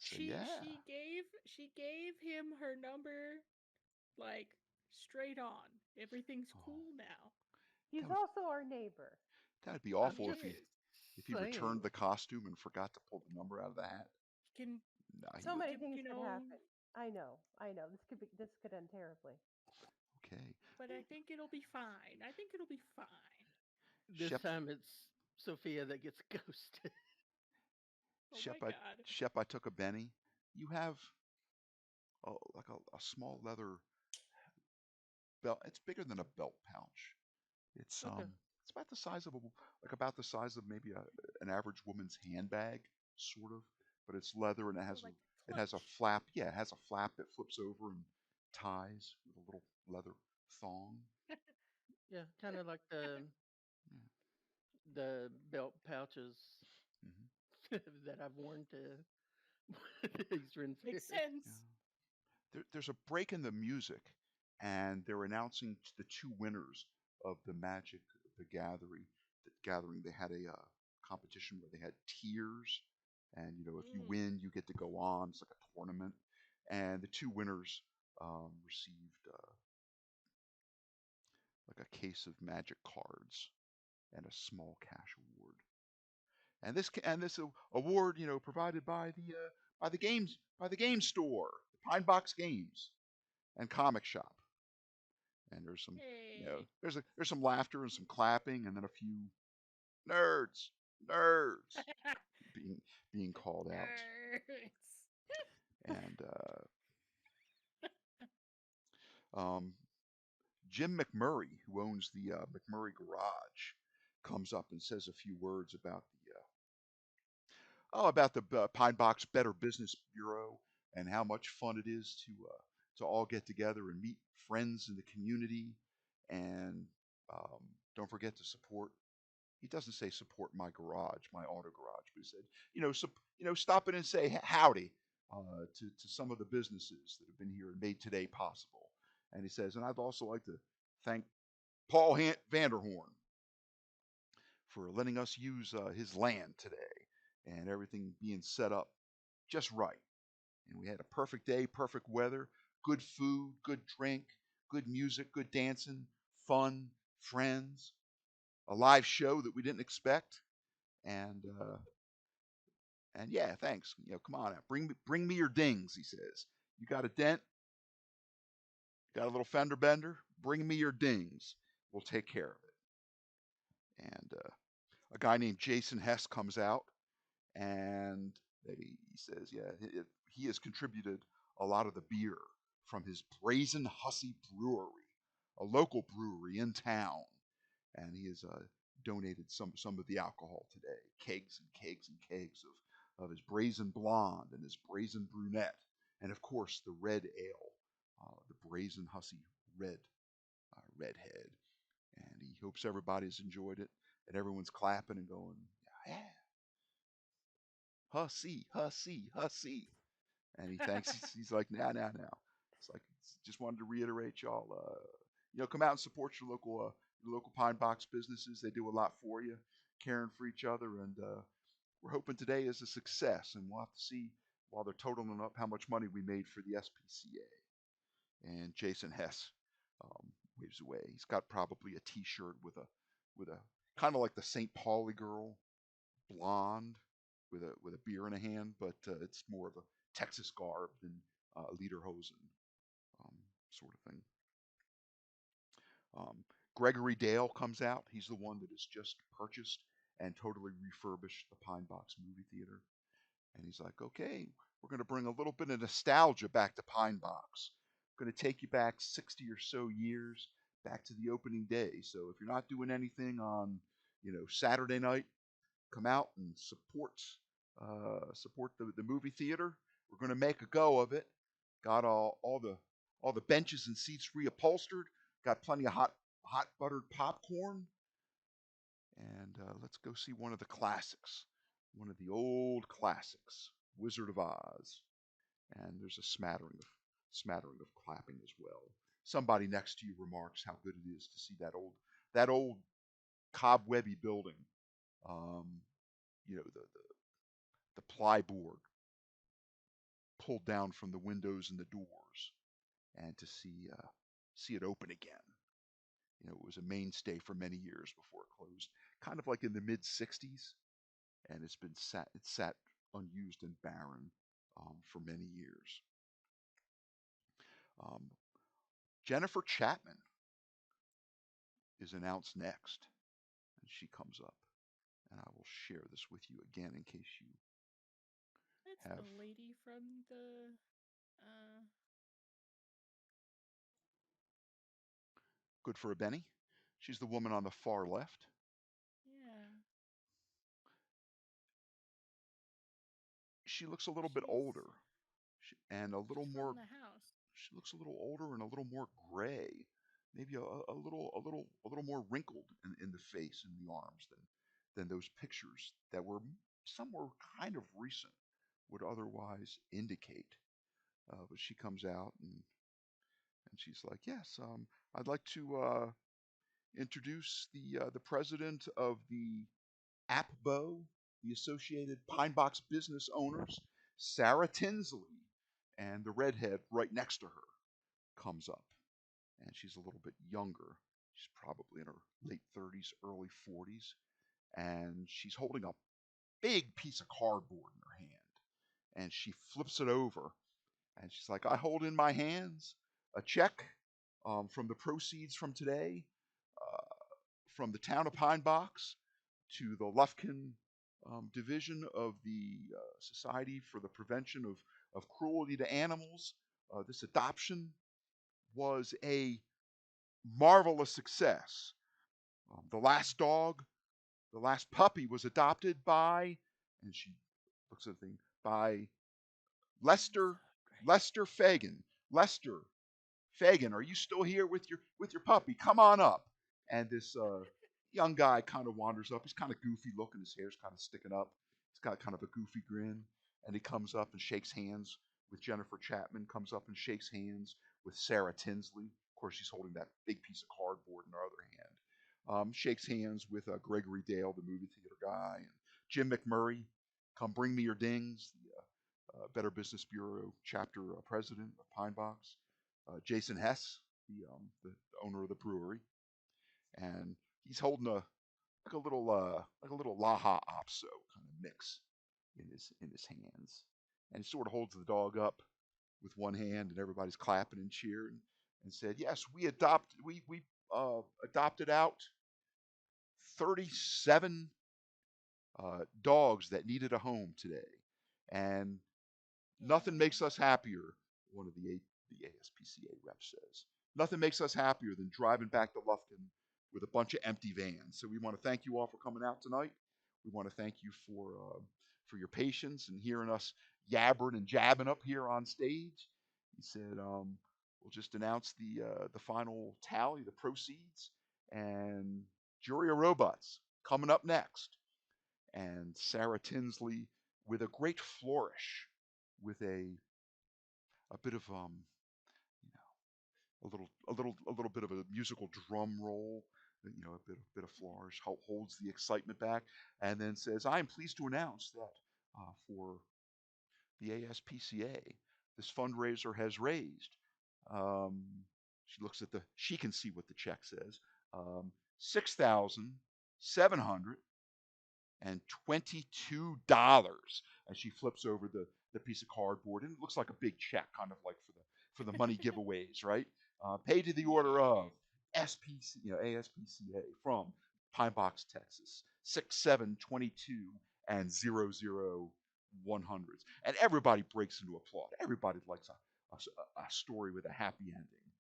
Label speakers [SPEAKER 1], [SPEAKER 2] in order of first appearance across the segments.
[SPEAKER 1] So
[SPEAKER 2] She
[SPEAKER 1] yeah.
[SPEAKER 2] she gave she gave him her number like straight on. Everything's
[SPEAKER 1] Oh,
[SPEAKER 2] cool now.
[SPEAKER 3] He's
[SPEAKER 1] that would
[SPEAKER 3] also our neighbor.
[SPEAKER 1] that'd be
[SPEAKER 2] He
[SPEAKER 3] I'm
[SPEAKER 1] awful
[SPEAKER 3] just
[SPEAKER 2] is.
[SPEAKER 1] if he returned
[SPEAKER 3] saying.
[SPEAKER 1] the costume and forgot to pull the number out of the hat.
[SPEAKER 2] He can
[SPEAKER 1] No, he
[SPEAKER 3] So
[SPEAKER 1] would.
[SPEAKER 3] many
[SPEAKER 2] you,
[SPEAKER 3] things
[SPEAKER 2] you
[SPEAKER 3] could
[SPEAKER 2] know,
[SPEAKER 3] happen. I know. I know. This could end terribly.
[SPEAKER 1] Okay.
[SPEAKER 2] but I think it'll be fine. I think it'll be fine.
[SPEAKER 3] This
[SPEAKER 1] Shep,
[SPEAKER 3] time it's Sophia that gets ghosted.
[SPEAKER 2] Oh my
[SPEAKER 1] Shep, I,
[SPEAKER 2] god.
[SPEAKER 1] Shep, I took a Benny. You have like a small leather belt. It's bigger than a belt pouch. It's
[SPEAKER 3] Okay.
[SPEAKER 1] um, it's about the size of about the size of maybe an average woman's handbag, sort of. But it's leather and
[SPEAKER 2] Oh, like
[SPEAKER 1] it has a
[SPEAKER 2] clutch.
[SPEAKER 1] flap. Yeah, it has a flap that flips over and ties with a little leather thong.
[SPEAKER 3] Yeah, kind of like
[SPEAKER 1] Yeah.
[SPEAKER 3] the belt pouches
[SPEAKER 1] Hmm.
[SPEAKER 3] that I've worn to these Ren
[SPEAKER 2] Makes
[SPEAKER 3] Fairs.
[SPEAKER 1] Yeah.
[SPEAKER 2] sense.
[SPEAKER 1] There's a break in the music, and they're announcing the two winners of the Magic the Gathering. They had a competition where they had tiers, and if you
[SPEAKER 2] Mm.
[SPEAKER 1] win, you get to go on. It's like a tournament, and the two winners received like a case of Magic cards and a small cash award. And this award, provided by the game store, the Pine Box Games and Comic Shop. And there's some
[SPEAKER 2] Hey.
[SPEAKER 1] there's some laughter and some clapping and then a few nerds nerds being being called out.
[SPEAKER 2] Nerds.
[SPEAKER 1] And um, Jim McMurray, who owns the McMurray Garage, comes up and says a few words about the Pine Box Better Business Bureau and how much fun it is to all get together and meet friends in the community. And um, don't forget to support. He doesn't say support my garage, my auto garage, but he said, stop in and say howdy to some of the businesses that have been here and made today possible. And he says, and I'd also like to thank Paul Vanderhorn for letting us use his land today and everything being set up just right. And we had a perfect day, perfect weather, good food, good drink, good music, good dancing, fun, friends, a live show that we didn't expect. And yeah, thanks. Come on out. Bring me your dings, he says. You got a dent, got a little fender bender, bring me your dings. We'll take care of it. And a guy named Jason Hess comes out and he says, yeah, he has contributed a lot of the beer from his Brazen Hussy Brewery, a local brewery in town, and he has donated some of the alcohol today, kegs and kegs and kegs of his Brazen Blonde and his Brazen Brunette, and of course the red ale, the Brazen Hussy Redhead, and he hopes everybody's enjoyed it and everyone's clapping and going, yeah, hussy, hussy, hussy. And he thanks. He's like, now. It's like just wanted to reiterate, y'all. Come out and support your local Pine Box businesses. They do a lot for you, caring for each other, and we're hoping today is a success. And we'll have to see while they're totaling up how much money we made for the SPCA. And Jason Hess waves away. He's got probably a T-shirt with a kind of like the St. Pauli girl, blonde, with a beer in a hand, but it's more of a Texas garb than lederhosen um, sort of thing. Um, Gregory Dale comes out. He's the one that has just purchased and totally refurbished the Pine Box movie theater. And he's like, okay, we're going to bring a little bit of nostalgia back to Pine Box. We're going to take you back 60 or so years back to the opening day. So if you're not doing anything on, Saturday night, come out and support the movie theater. We're going to make a go of it. Got all the benches and seats reupholstered. Got plenty of hot buttered popcorn, and let's go see one of the classics, one of the old classics, Wizard of Oz. And there's a smattering of clapping as well. Somebody next to you remarks how good it is to see that old cobwebby building. Um, the plyboard pulled down from the windows and the doors, and to see it open again. You know, it was a mainstay for many years before it closed, kind of like in the mid '60s, and it's sat unused and barren for many years. Um, Jennifer Chapman is announced next, and she comes up, and I will share this with you again in case you
[SPEAKER 2] That's
[SPEAKER 1] have.
[SPEAKER 2] the lady from the.
[SPEAKER 1] Good for a Benny. She's the woman on the far left.
[SPEAKER 2] Yeah.
[SPEAKER 1] She looks a little bit
[SPEAKER 2] She's
[SPEAKER 1] older, and a little
[SPEAKER 2] she's
[SPEAKER 1] more.
[SPEAKER 2] from the house.
[SPEAKER 1] She looks a little older and a little more gray, maybe a little more wrinkled in the face and the arms than those pictures that were some were kind of recent would otherwise indicate. But she comes out and she's like, "Yes, I'd like to introduce the president of the APBO, the Associated Pine Box Business Owners, Sarah Tinsley," and the redhead right next to her comes up, and she's a little bit younger. She's probably in her late 30s, early 40s, and she's holding a big piece of cardboard in her hand, and she flips it over, and she's like, "I hold in my hands a check from the proceeds from today, from the town of Pine Box to the Lufkin division of the Society for the Prevention of Cruelty to Animals. This adoption was a marvelous success. The last dog, the last puppy was adopted by," and she looks at the thing, "by
[SPEAKER 2] That's
[SPEAKER 1] Lester
[SPEAKER 2] so great.
[SPEAKER 1] Lester Fagan. Lester Fagan, are you still here with your puppy? Come on up." And this young guy kind of wanders up. He's kind of goofy looking. His hair's kind of sticking up. He's got kind of a goofy grin, and he comes up and shakes hands with Jennifer Chapman. Comes up and shakes hands with Sarah Tinsley. Of course, she's holding that big piece of cardboard in her other hand. Shakes hands with Gregory Dale, the movie theater guy, and Jim McMurray. Come bring me your dings. The Better Business Bureau chapter president of Pine Box. Jason Hess, the owner of the brewery, and he's holding like a little Laha Opso kind of mix in his hands, and he sort of holds the dog up with one hand, and everybody's clapping and cheering, and said, "Yes, we adopted out 37 dogs that needed a home today, and nothing makes
[SPEAKER 2] Yeah.
[SPEAKER 1] us happier," one of the ASPCA reps says. "Nothing makes us happier than driving back to Lufkin with a bunch of empty vans. So we want to thank you all for coming out tonight. We want to thank you for your patience and hearing us yabbering and jabbing up here on stage." He said, "We'll just announce the final tally, the proceeds, and Jury of Robots coming up next." And Sarah Tinsley, with a great flourish, with a bit of you know a little bit of a musical drum roll, a bit of flourish, holds the excitement back, and then says, "I am pleased to announce that for the ASPCA, this fundraiser has raised." Um, she can see what the check says. $6,722, and she flips over the piece of cardboard, and it looks like a big check, kind of like for the money giveaways, right? Paid to the order of
[SPEAKER 2] Yeah.
[SPEAKER 1] SPC, ASPCA from Pine Box, Texas, 6722 and 00100s, and everybody breaks into applaud. Everybody likes a story with a happy ending,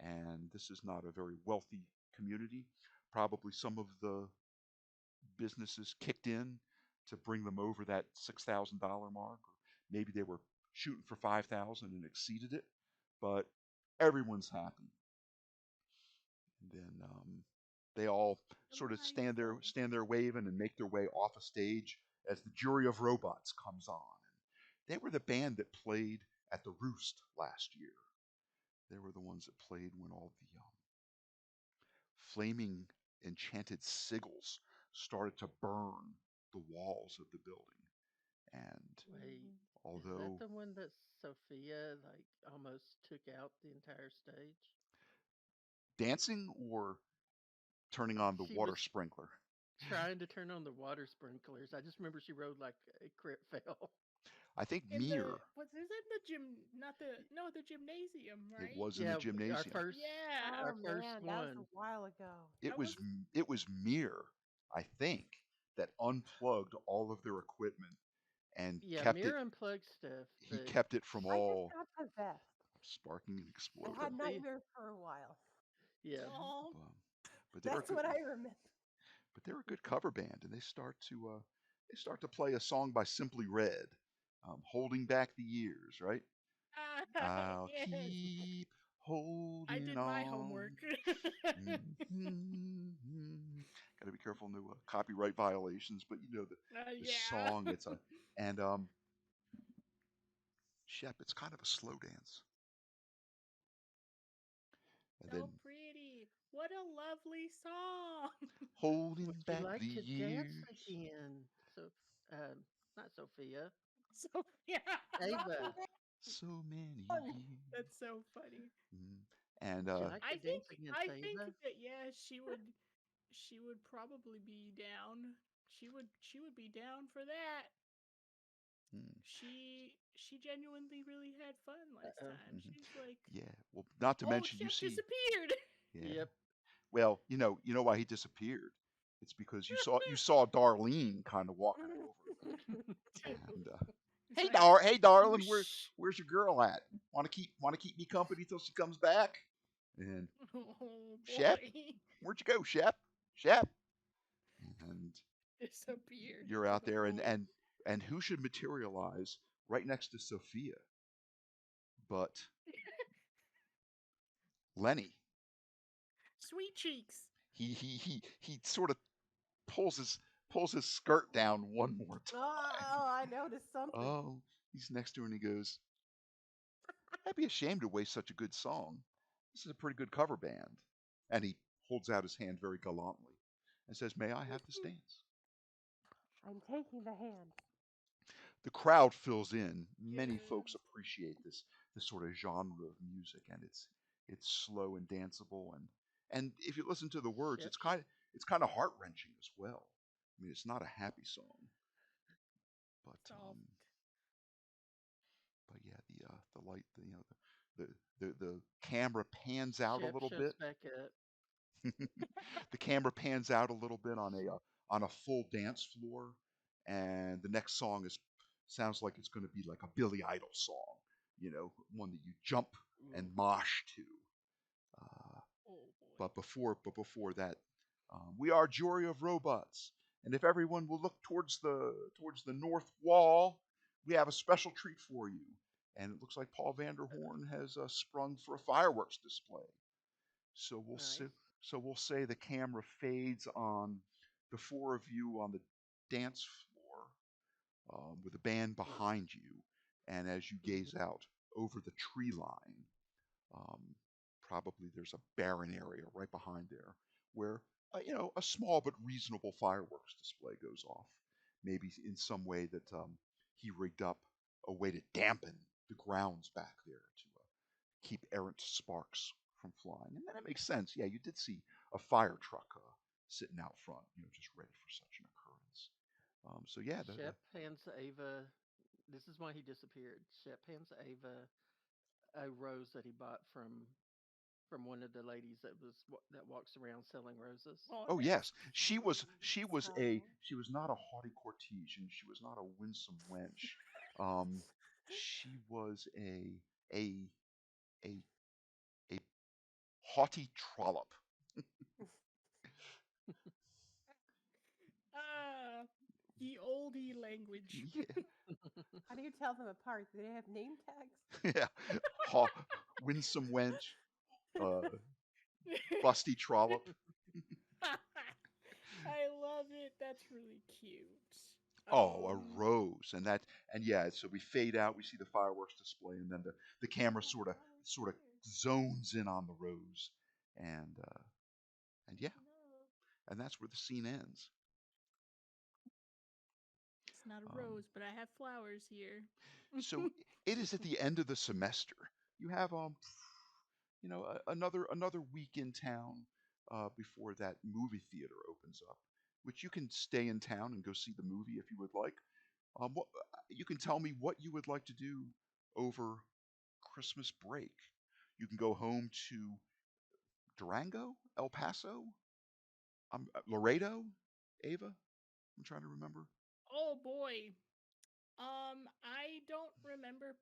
[SPEAKER 1] and this is not a very wealthy community. Probably some of the businesses kicked in to bring them over that $6,000 mark, or maybe they were shooting for 5,000 and exceeded it. But everyone's happy, and then they all sort of
[SPEAKER 2] Delightful.
[SPEAKER 1] stand there waving and make their way off a stage as the Jury of Robots comes on. And they were the band that played at the Roost last year. They were the ones that played when all the flaming enchanted sigils started to burn the walls of the building. And
[SPEAKER 3] Wait,
[SPEAKER 2] Ooh.
[SPEAKER 3] Is that
[SPEAKER 1] Although
[SPEAKER 3] the one that Sophia like almost took out the entire stage?
[SPEAKER 1] dancing or turning on the
[SPEAKER 3] She was
[SPEAKER 1] water sprinkler.
[SPEAKER 3] trying to turn on the water sprinklers. I just remember she rode like a crit fail.
[SPEAKER 1] I think
[SPEAKER 2] In the
[SPEAKER 1] Mir.
[SPEAKER 2] was this in the gym? Not the no the gymnasium,
[SPEAKER 1] It
[SPEAKER 2] right?
[SPEAKER 1] was in the
[SPEAKER 3] Yeah, our
[SPEAKER 1] gymnasium.
[SPEAKER 3] first
[SPEAKER 2] Yeah.
[SPEAKER 3] our
[SPEAKER 4] Oh
[SPEAKER 3] first
[SPEAKER 4] man, that was
[SPEAKER 3] one.
[SPEAKER 4] a while ago.
[SPEAKER 1] It
[SPEAKER 2] That
[SPEAKER 1] was
[SPEAKER 2] was
[SPEAKER 1] it was Mir, I think, that unplugged all of their equipment and
[SPEAKER 3] Yeah,
[SPEAKER 1] kept it.
[SPEAKER 3] Mira unplugged stuff,
[SPEAKER 1] He
[SPEAKER 3] but
[SPEAKER 1] kept it from
[SPEAKER 4] I just
[SPEAKER 1] all
[SPEAKER 4] got possessed.
[SPEAKER 1] sparking and
[SPEAKER 4] I had
[SPEAKER 1] exploding.
[SPEAKER 3] Sophia,
[SPEAKER 4] nightmares for a while.
[SPEAKER 3] yeah,
[SPEAKER 2] oh
[SPEAKER 1] Um, but they're a
[SPEAKER 4] That's
[SPEAKER 1] good,
[SPEAKER 4] what I remember.
[SPEAKER 1] but they're a good cover band, and they start to play a song by Simply Red, "Holding Back the Years," right? I'll
[SPEAKER 2] yes.
[SPEAKER 1] keep
[SPEAKER 2] I
[SPEAKER 1] holding
[SPEAKER 2] did my
[SPEAKER 1] on.
[SPEAKER 2] homework.
[SPEAKER 1] Got to be careful, no copyright violations. But you know the
[SPEAKER 2] Yeah.
[SPEAKER 1] song. It's a and Shep. It's kind of a slow dance, and then
[SPEAKER 2] So pretty. What a lovely song.
[SPEAKER 1] holding
[SPEAKER 3] would you
[SPEAKER 1] back
[SPEAKER 3] like
[SPEAKER 1] the
[SPEAKER 3] to dance
[SPEAKER 1] years.
[SPEAKER 3] again? So, not Sophia,
[SPEAKER 2] So yeah.
[SPEAKER 3] Ava.
[SPEAKER 1] So many years.
[SPEAKER 2] That's so funny.
[SPEAKER 1] Mm. And
[SPEAKER 3] Would you like to
[SPEAKER 2] I think
[SPEAKER 3] dance against
[SPEAKER 2] I think
[SPEAKER 3] Ava?
[SPEAKER 2] that yeah, she would probably be down. She would be down for that.
[SPEAKER 1] mm,
[SPEAKER 2] She genuinely really had fun last
[SPEAKER 3] Uh-oh.
[SPEAKER 2] time.
[SPEAKER 1] mhm.
[SPEAKER 2] She's like,
[SPEAKER 1] Yeah. Well, not to
[SPEAKER 2] "Oh,
[SPEAKER 1] mention you
[SPEAKER 2] Chef
[SPEAKER 1] see.
[SPEAKER 2] disappeared."
[SPEAKER 1] Yeah.
[SPEAKER 3] Yep.
[SPEAKER 1] Well, you know why he disappeared. It's because you saw Darlene kind of walking over, and
[SPEAKER 2] It's like,
[SPEAKER 1] Hey darling,
[SPEAKER 2] whoosh.
[SPEAKER 1] where's your girl at? Want to keep me company till she comes back? And
[SPEAKER 2] Oh
[SPEAKER 1] Shep,
[SPEAKER 2] boy,
[SPEAKER 1] where'd you go, Shep? And
[SPEAKER 2] disappeared
[SPEAKER 1] you're
[SPEAKER 2] into
[SPEAKER 1] out
[SPEAKER 2] the
[SPEAKER 1] there, and
[SPEAKER 2] woods.
[SPEAKER 1] who should materialize right next to Sophia but Lenny?
[SPEAKER 2] Sweet cheeks.
[SPEAKER 1] He sort of pulls his skirt down one more time.
[SPEAKER 4] Oh, I noticed something.
[SPEAKER 1] Oh, he's next to her and he goes, "I'd be ashamed to waste such a good song. This is a pretty good cover band." And he holds out his hand very gallantly and says, "May I have this dance?"
[SPEAKER 4] I'm taking the hand.
[SPEAKER 1] The crowd fills in. Many folks
[SPEAKER 2] Yes.
[SPEAKER 1] appreciate this sort of genre of music, and it's slow and danceable, and if you listen to the words,
[SPEAKER 3] Shep.
[SPEAKER 1] it's kind of heart wrenching as well. I mean, it's not a happy song, but
[SPEAKER 2] Soft.
[SPEAKER 1] but yeah, the light, the camera pans out a
[SPEAKER 3] Shep
[SPEAKER 1] little
[SPEAKER 3] shows
[SPEAKER 1] bit.
[SPEAKER 3] back up.
[SPEAKER 1] The camera pans out a little bit on a full dance floor, and the next song is sounds like it's going to be like a Billy Idol song, one that you jump and
[SPEAKER 3] Ooh.
[SPEAKER 1] mosh to. Uh,
[SPEAKER 2] Oh boy.
[SPEAKER 1] but before that, we are jury of robots, and if everyone will look towards the north wall, we have a special treat for you. And it looks like Paul Vanderhorn has sprung for a fireworks display. So we'll
[SPEAKER 3] Nice.
[SPEAKER 1] say, so we'll say the camera fades on the four of you on the dance floor, with a band behind you, and as you gaze out over the tree line, um, probably there's a barren area right behind there where a small but reasonable fireworks display goes off. Maybe in some way that he rigged up a way to dampen the grounds back there to keep errant sparks from flying. And then it makes sense. Yeah, you did see a fire truck sitting out front, just ready for such an occurrence. So yeah,
[SPEAKER 3] Shep hands Ava. This is why he disappeared. Shep hands Ava a rose that he bought from one of the ladies that walks around selling roses.
[SPEAKER 2] Oh,
[SPEAKER 1] oh
[SPEAKER 2] that's
[SPEAKER 1] yes,
[SPEAKER 4] So,
[SPEAKER 1] she was not a haughty courtesan. She was not a winsome wench. Um, she was a a a haughty trollop.
[SPEAKER 2] ah the oldie language.
[SPEAKER 1] Yeah,
[SPEAKER 4] how do you tell them apart? Do they have name tags?
[SPEAKER 1] yeah, ha- winsome wench, uh, busty trollop.
[SPEAKER 2] I love it. That's really cute.
[SPEAKER 1] Oh, a
[SPEAKER 2] Um,
[SPEAKER 1] rose, and yeah. So we fade out. We see the fireworks display, and then the camera
[SPEAKER 4] Oh,
[SPEAKER 1] sort of
[SPEAKER 4] volunteer.
[SPEAKER 1] zones in on the rose, and yeah,
[SPEAKER 4] No.
[SPEAKER 1] and that's where the scene ends.
[SPEAKER 2] not a
[SPEAKER 1] Um,
[SPEAKER 2] rose, but I have flowers here.
[SPEAKER 1] so it is at the end of the semester. You have another week in town before that movie theater opens up, which you can stay in town and go see the movie if you would like. You can tell me what you would like to do over Christmas break. You can go home to Durango, El Paso, Laredo, Ava. I'm trying to remember.
[SPEAKER 2] Oh boy. I don't remember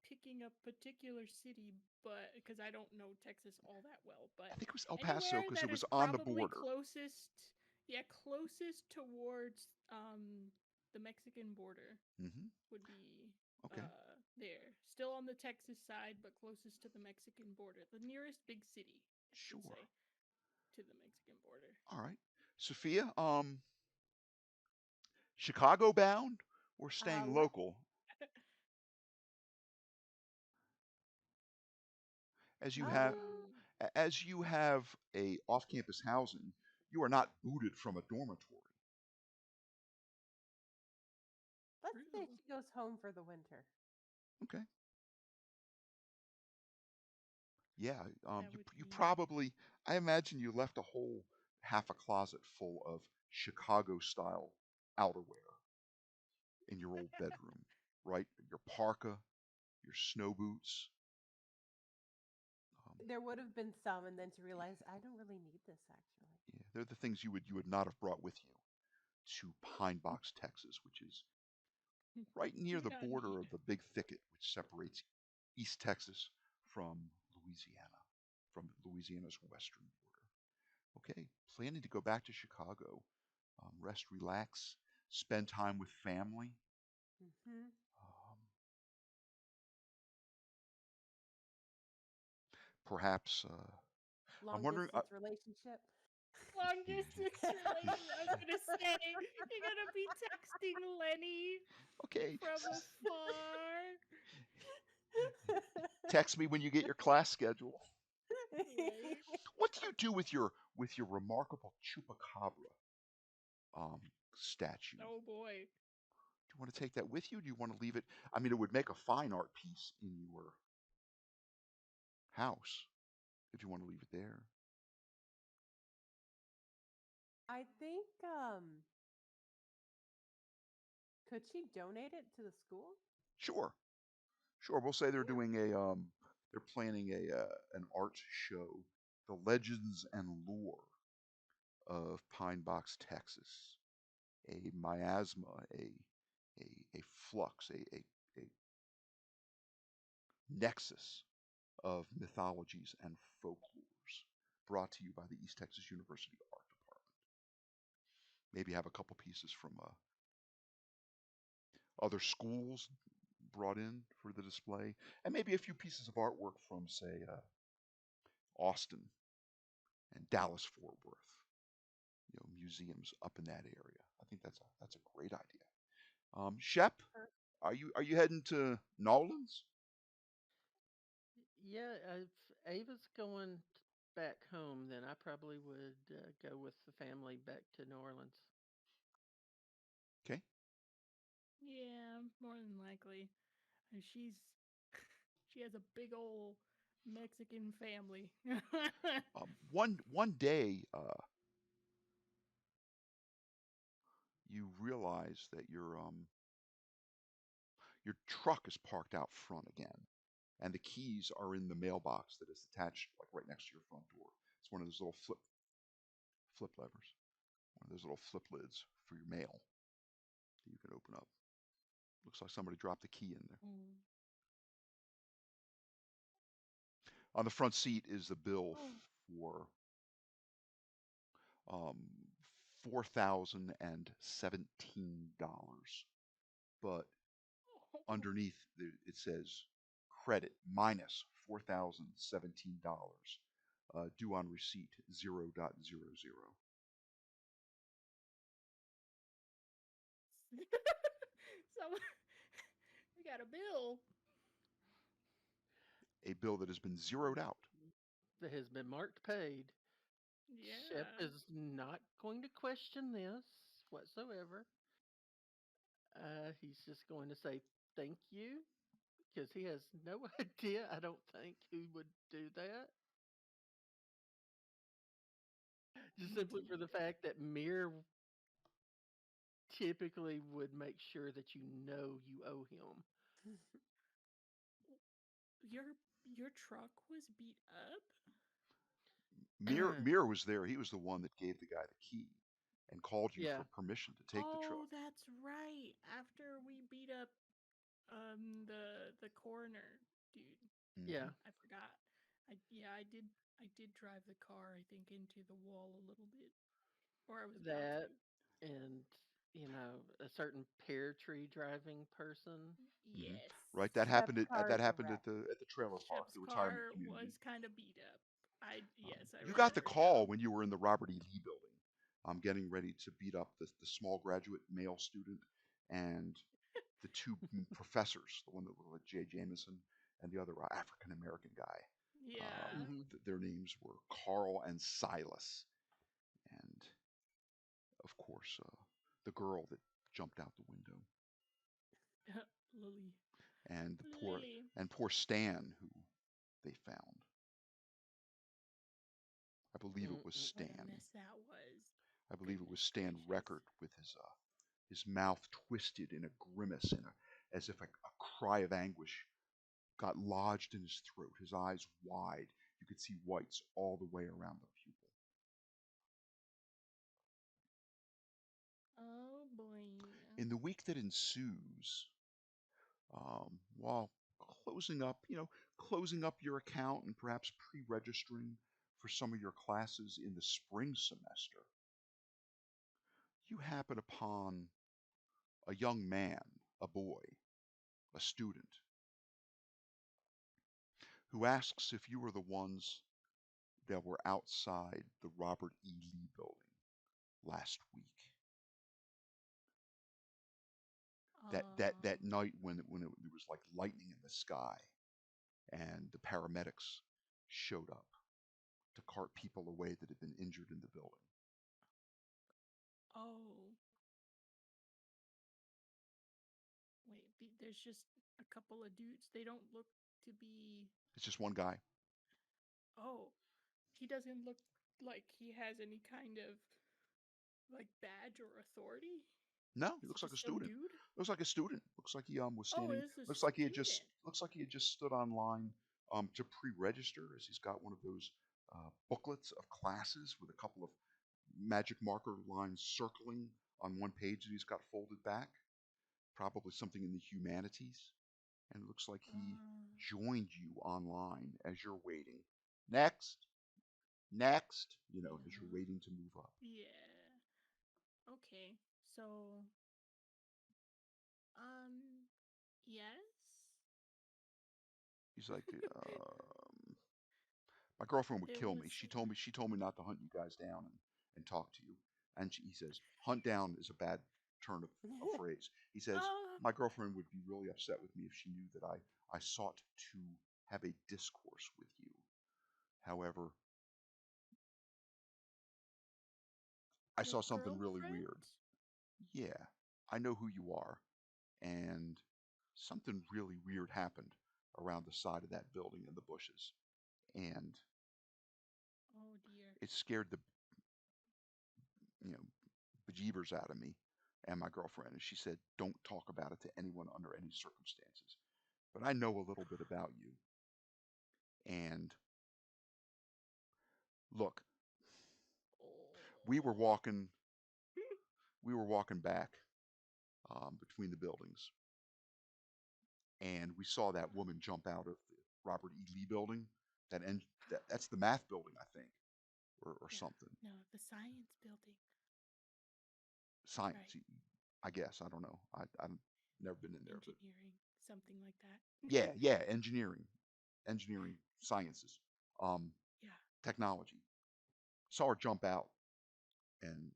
[SPEAKER 2] picking a particular city, but because I don't know Texas all that well, but
[SPEAKER 1] I think it was El Paso
[SPEAKER 2] anywhere
[SPEAKER 1] because
[SPEAKER 2] that
[SPEAKER 1] it was
[SPEAKER 2] is
[SPEAKER 1] on the
[SPEAKER 2] probably
[SPEAKER 1] border.
[SPEAKER 2] closest, yeah, closest towards the Mexican border
[SPEAKER 1] Hmm.
[SPEAKER 2] would be
[SPEAKER 1] Okay,
[SPEAKER 2] there. Still on the Texas side, but closest to the Mexican border. The nearest big city, I should
[SPEAKER 1] sure.
[SPEAKER 2] say, to the Mexican border.
[SPEAKER 1] All right, Sophia. Chicago bound or staying
[SPEAKER 4] Let
[SPEAKER 1] local? As you have
[SPEAKER 2] um
[SPEAKER 1] as you have a off-campus housing, you are not booted from a dormitory.
[SPEAKER 4] let's say
[SPEAKER 2] true.
[SPEAKER 4] she goes home for the winter.
[SPEAKER 1] Okay. Yeah.
[SPEAKER 2] That would
[SPEAKER 1] You
[SPEAKER 2] be
[SPEAKER 1] probably, I imagine you left a whole half a closet full of Chicago style outerwear in your old bedroom, right? Your parka, your snow boots. Um,
[SPEAKER 4] There would have been some, and then to realize I don't really need this actually.
[SPEAKER 1] yeah, they're the things you would not have brought with you to Pine Box, Texas, which is right near
[SPEAKER 2] do
[SPEAKER 1] the
[SPEAKER 2] not need.
[SPEAKER 1] border of the big thicket which separates East Texas from Louisiana, from Louisiana's western border. Okay, planning to go back to Chicago, rest, relax, spend time with family.
[SPEAKER 4] Hmm.
[SPEAKER 1] Um, perhaps I'm
[SPEAKER 4] Long
[SPEAKER 1] wondering.
[SPEAKER 4] distance relationship.
[SPEAKER 2] Long distance relation. I was gonna say you're gonna be texting Lenny
[SPEAKER 1] Okay,
[SPEAKER 2] from afar.
[SPEAKER 1] text me when you get your class schedule.
[SPEAKER 2] Right.
[SPEAKER 1] What do you do with your remarkable chupacabra um, statue?
[SPEAKER 2] Oh boy.
[SPEAKER 1] Do you want to take that with you? Do you want to leave it? I mean, it would make a fine art piece in your house if you want to leave it there.
[SPEAKER 4] I think could she donate it to the school?
[SPEAKER 1] Sure, sure. We'll say they're
[SPEAKER 4] Yeah.
[SPEAKER 1] doing they're planning an art show, the legends and lore of Pine Box, Texas, a miasma, a flux, a nexus of mythologies and folklores brought to you by the East Texas University Art Department. Maybe have a couple pieces from other schools brought in for the display, and maybe a few pieces of artwork from, say, Austin and Dallas Fort Worth, museums up in that area. I think that's a great idea. Shep,
[SPEAKER 4] Or-
[SPEAKER 1] are you heading to Nolans?
[SPEAKER 3] Yeah, if Ava's going back home, then I probably would go with the family back to New Orleans.
[SPEAKER 1] Okay.
[SPEAKER 2] Yeah, more than likely. And she has a big old Mexican family.
[SPEAKER 1] One day, you realize that your truck is parked out front again, and the keys are in the mailbox that is attached like right next to your front door. It's one of those little flip levers, one of those little flip lids for your mail that you can open up. Looks like somebody dropped the key in there.
[SPEAKER 2] Mm.
[SPEAKER 1] On the front seat is the bill
[SPEAKER 2] Oh.
[SPEAKER 1] for um, $4,017, but underneath it says credit minus $4,017, due on receipt 0.00.
[SPEAKER 2] So we got a bill.
[SPEAKER 1] A bill that has been zeroed out.
[SPEAKER 3] That has been marked paid. Shep
[SPEAKER 2] Yeah.
[SPEAKER 3] is not going to question this whatsoever. He's just going to say thank you because he has no idea, I don't think, who would do that. Just simply for
[SPEAKER 2] Indeed.
[SPEAKER 3] the fact that Mir typically would make sure that you owe him.
[SPEAKER 2] Your your truck was beat up?
[SPEAKER 1] Mir was there. He was the one that gave the guy the key and called you
[SPEAKER 3] Yeah.
[SPEAKER 1] for permission to take the
[SPEAKER 2] Oh,
[SPEAKER 1] truck.
[SPEAKER 2] that's right. After we beat up the coroner dude.
[SPEAKER 3] Yeah.
[SPEAKER 1] Mhm.
[SPEAKER 2] I forgot. I did drive the car, I think, into the wall a little bit. Or I was about to.
[SPEAKER 3] That and, a certain pear tree driving person.
[SPEAKER 1] Mhm.
[SPEAKER 2] Yes.
[SPEAKER 1] Right.
[SPEAKER 4] Shep's car
[SPEAKER 1] That
[SPEAKER 4] is a
[SPEAKER 1] happened
[SPEAKER 4] wreck.
[SPEAKER 1] at the trailer park,
[SPEAKER 2] Shep's
[SPEAKER 1] the retirement
[SPEAKER 2] car
[SPEAKER 1] community.
[SPEAKER 2] was kind of beat up. Yes, I
[SPEAKER 1] You got the
[SPEAKER 2] remember now.
[SPEAKER 1] call when you were in the Robert E. Lee building. I'm getting ready to beat up the small graduate male student and the two professors, the one that looked like Jay Jameson and the other African American guy.
[SPEAKER 2] Yeah.
[SPEAKER 3] Hmm.
[SPEAKER 1] Their names were Carl and Silas, and of course the girl that jumped out the window,
[SPEAKER 2] Lily.
[SPEAKER 1] and
[SPEAKER 2] Lily.
[SPEAKER 1] poor Stan who they found. I believe it was
[SPEAKER 2] What a
[SPEAKER 1] Stan.
[SPEAKER 2] mess that was.
[SPEAKER 1] I believe it was
[SPEAKER 2] Goodness
[SPEAKER 1] Stan
[SPEAKER 2] gracious.
[SPEAKER 1] Record with his mouth twisted in a grimace, as if a cry of anguish got lodged in his throat. His eyes wide. You could see whites all the way around the pupil.
[SPEAKER 2] Oh boy.
[SPEAKER 1] In the week that ensues, while closing up your account and perhaps pre-registering for some of your classes in the spring semester, you happen upon a young man, a boy, a student, who asks if you were the ones that were outside the Robert E. Lee building last week. That
[SPEAKER 2] Um,
[SPEAKER 1] night when there was like lightning in the sky and the paramedics showed up to cart people away that had been injured in the building.
[SPEAKER 2] oh, wait, there's just a couple of dudes. They don't look to be.
[SPEAKER 1] It's just one guy.
[SPEAKER 2] Oh, he doesn't look like he has any kind of like badge or authority.
[SPEAKER 1] No, he
[SPEAKER 2] Is he
[SPEAKER 1] looks like a
[SPEAKER 2] just some
[SPEAKER 1] student.
[SPEAKER 2] dude?
[SPEAKER 1] Looks like a student. Looks like he was
[SPEAKER 2] Oh,
[SPEAKER 1] standing.
[SPEAKER 2] it is a
[SPEAKER 1] Looks like he had
[SPEAKER 2] student.
[SPEAKER 1] just stood online to pre-register, as he's got one of those booklets of classes with a couple of magic marker lines circling on one page that he's got folded back. Probably something in the humanities. And it looks like he
[SPEAKER 2] Uh,
[SPEAKER 1] joined you online as you're waiting. Next, next, as you're
[SPEAKER 2] uh,
[SPEAKER 1] waiting to move up.
[SPEAKER 2] yeah. Okay. So, yes.
[SPEAKER 1] He's like, my girlfriend would
[SPEAKER 2] There
[SPEAKER 1] kill
[SPEAKER 2] was.
[SPEAKER 1] me. She told me not to hunt you guys down and talk to you. And he says, hunt down is a bad turn of phrase. He says,
[SPEAKER 2] Uh,
[SPEAKER 1] my girlfriend would be really upset with me if she knew that I sought to have a discourse with you. However, I
[SPEAKER 2] your
[SPEAKER 1] saw something really
[SPEAKER 2] girlfriend?
[SPEAKER 1] weird. Yeah, I know who you are. And something really weird happened around the side of that building in the bushes. And
[SPEAKER 2] Oh dear.
[SPEAKER 1] it scared the you know bejeebers out of me and my girlfriend, and she said, don't talk about it to anyone under any circumstances. But I know a little bit about you. And look, we were
[SPEAKER 2] Oh.
[SPEAKER 1] walking we were walking back between the buildings, and we saw that woman jump out of the Robert E. Lee building. That's the math building, I think, or
[SPEAKER 2] Yeah.
[SPEAKER 1] something.
[SPEAKER 2] No, the science building.
[SPEAKER 1] Science,
[SPEAKER 2] Right.
[SPEAKER 1] I guess. I don't know. I've never been in there, but
[SPEAKER 2] Engineering, something like that.
[SPEAKER 1] yeah, engineering, sciences, um,
[SPEAKER 2] Yeah.
[SPEAKER 1] technology. Saw her jump out and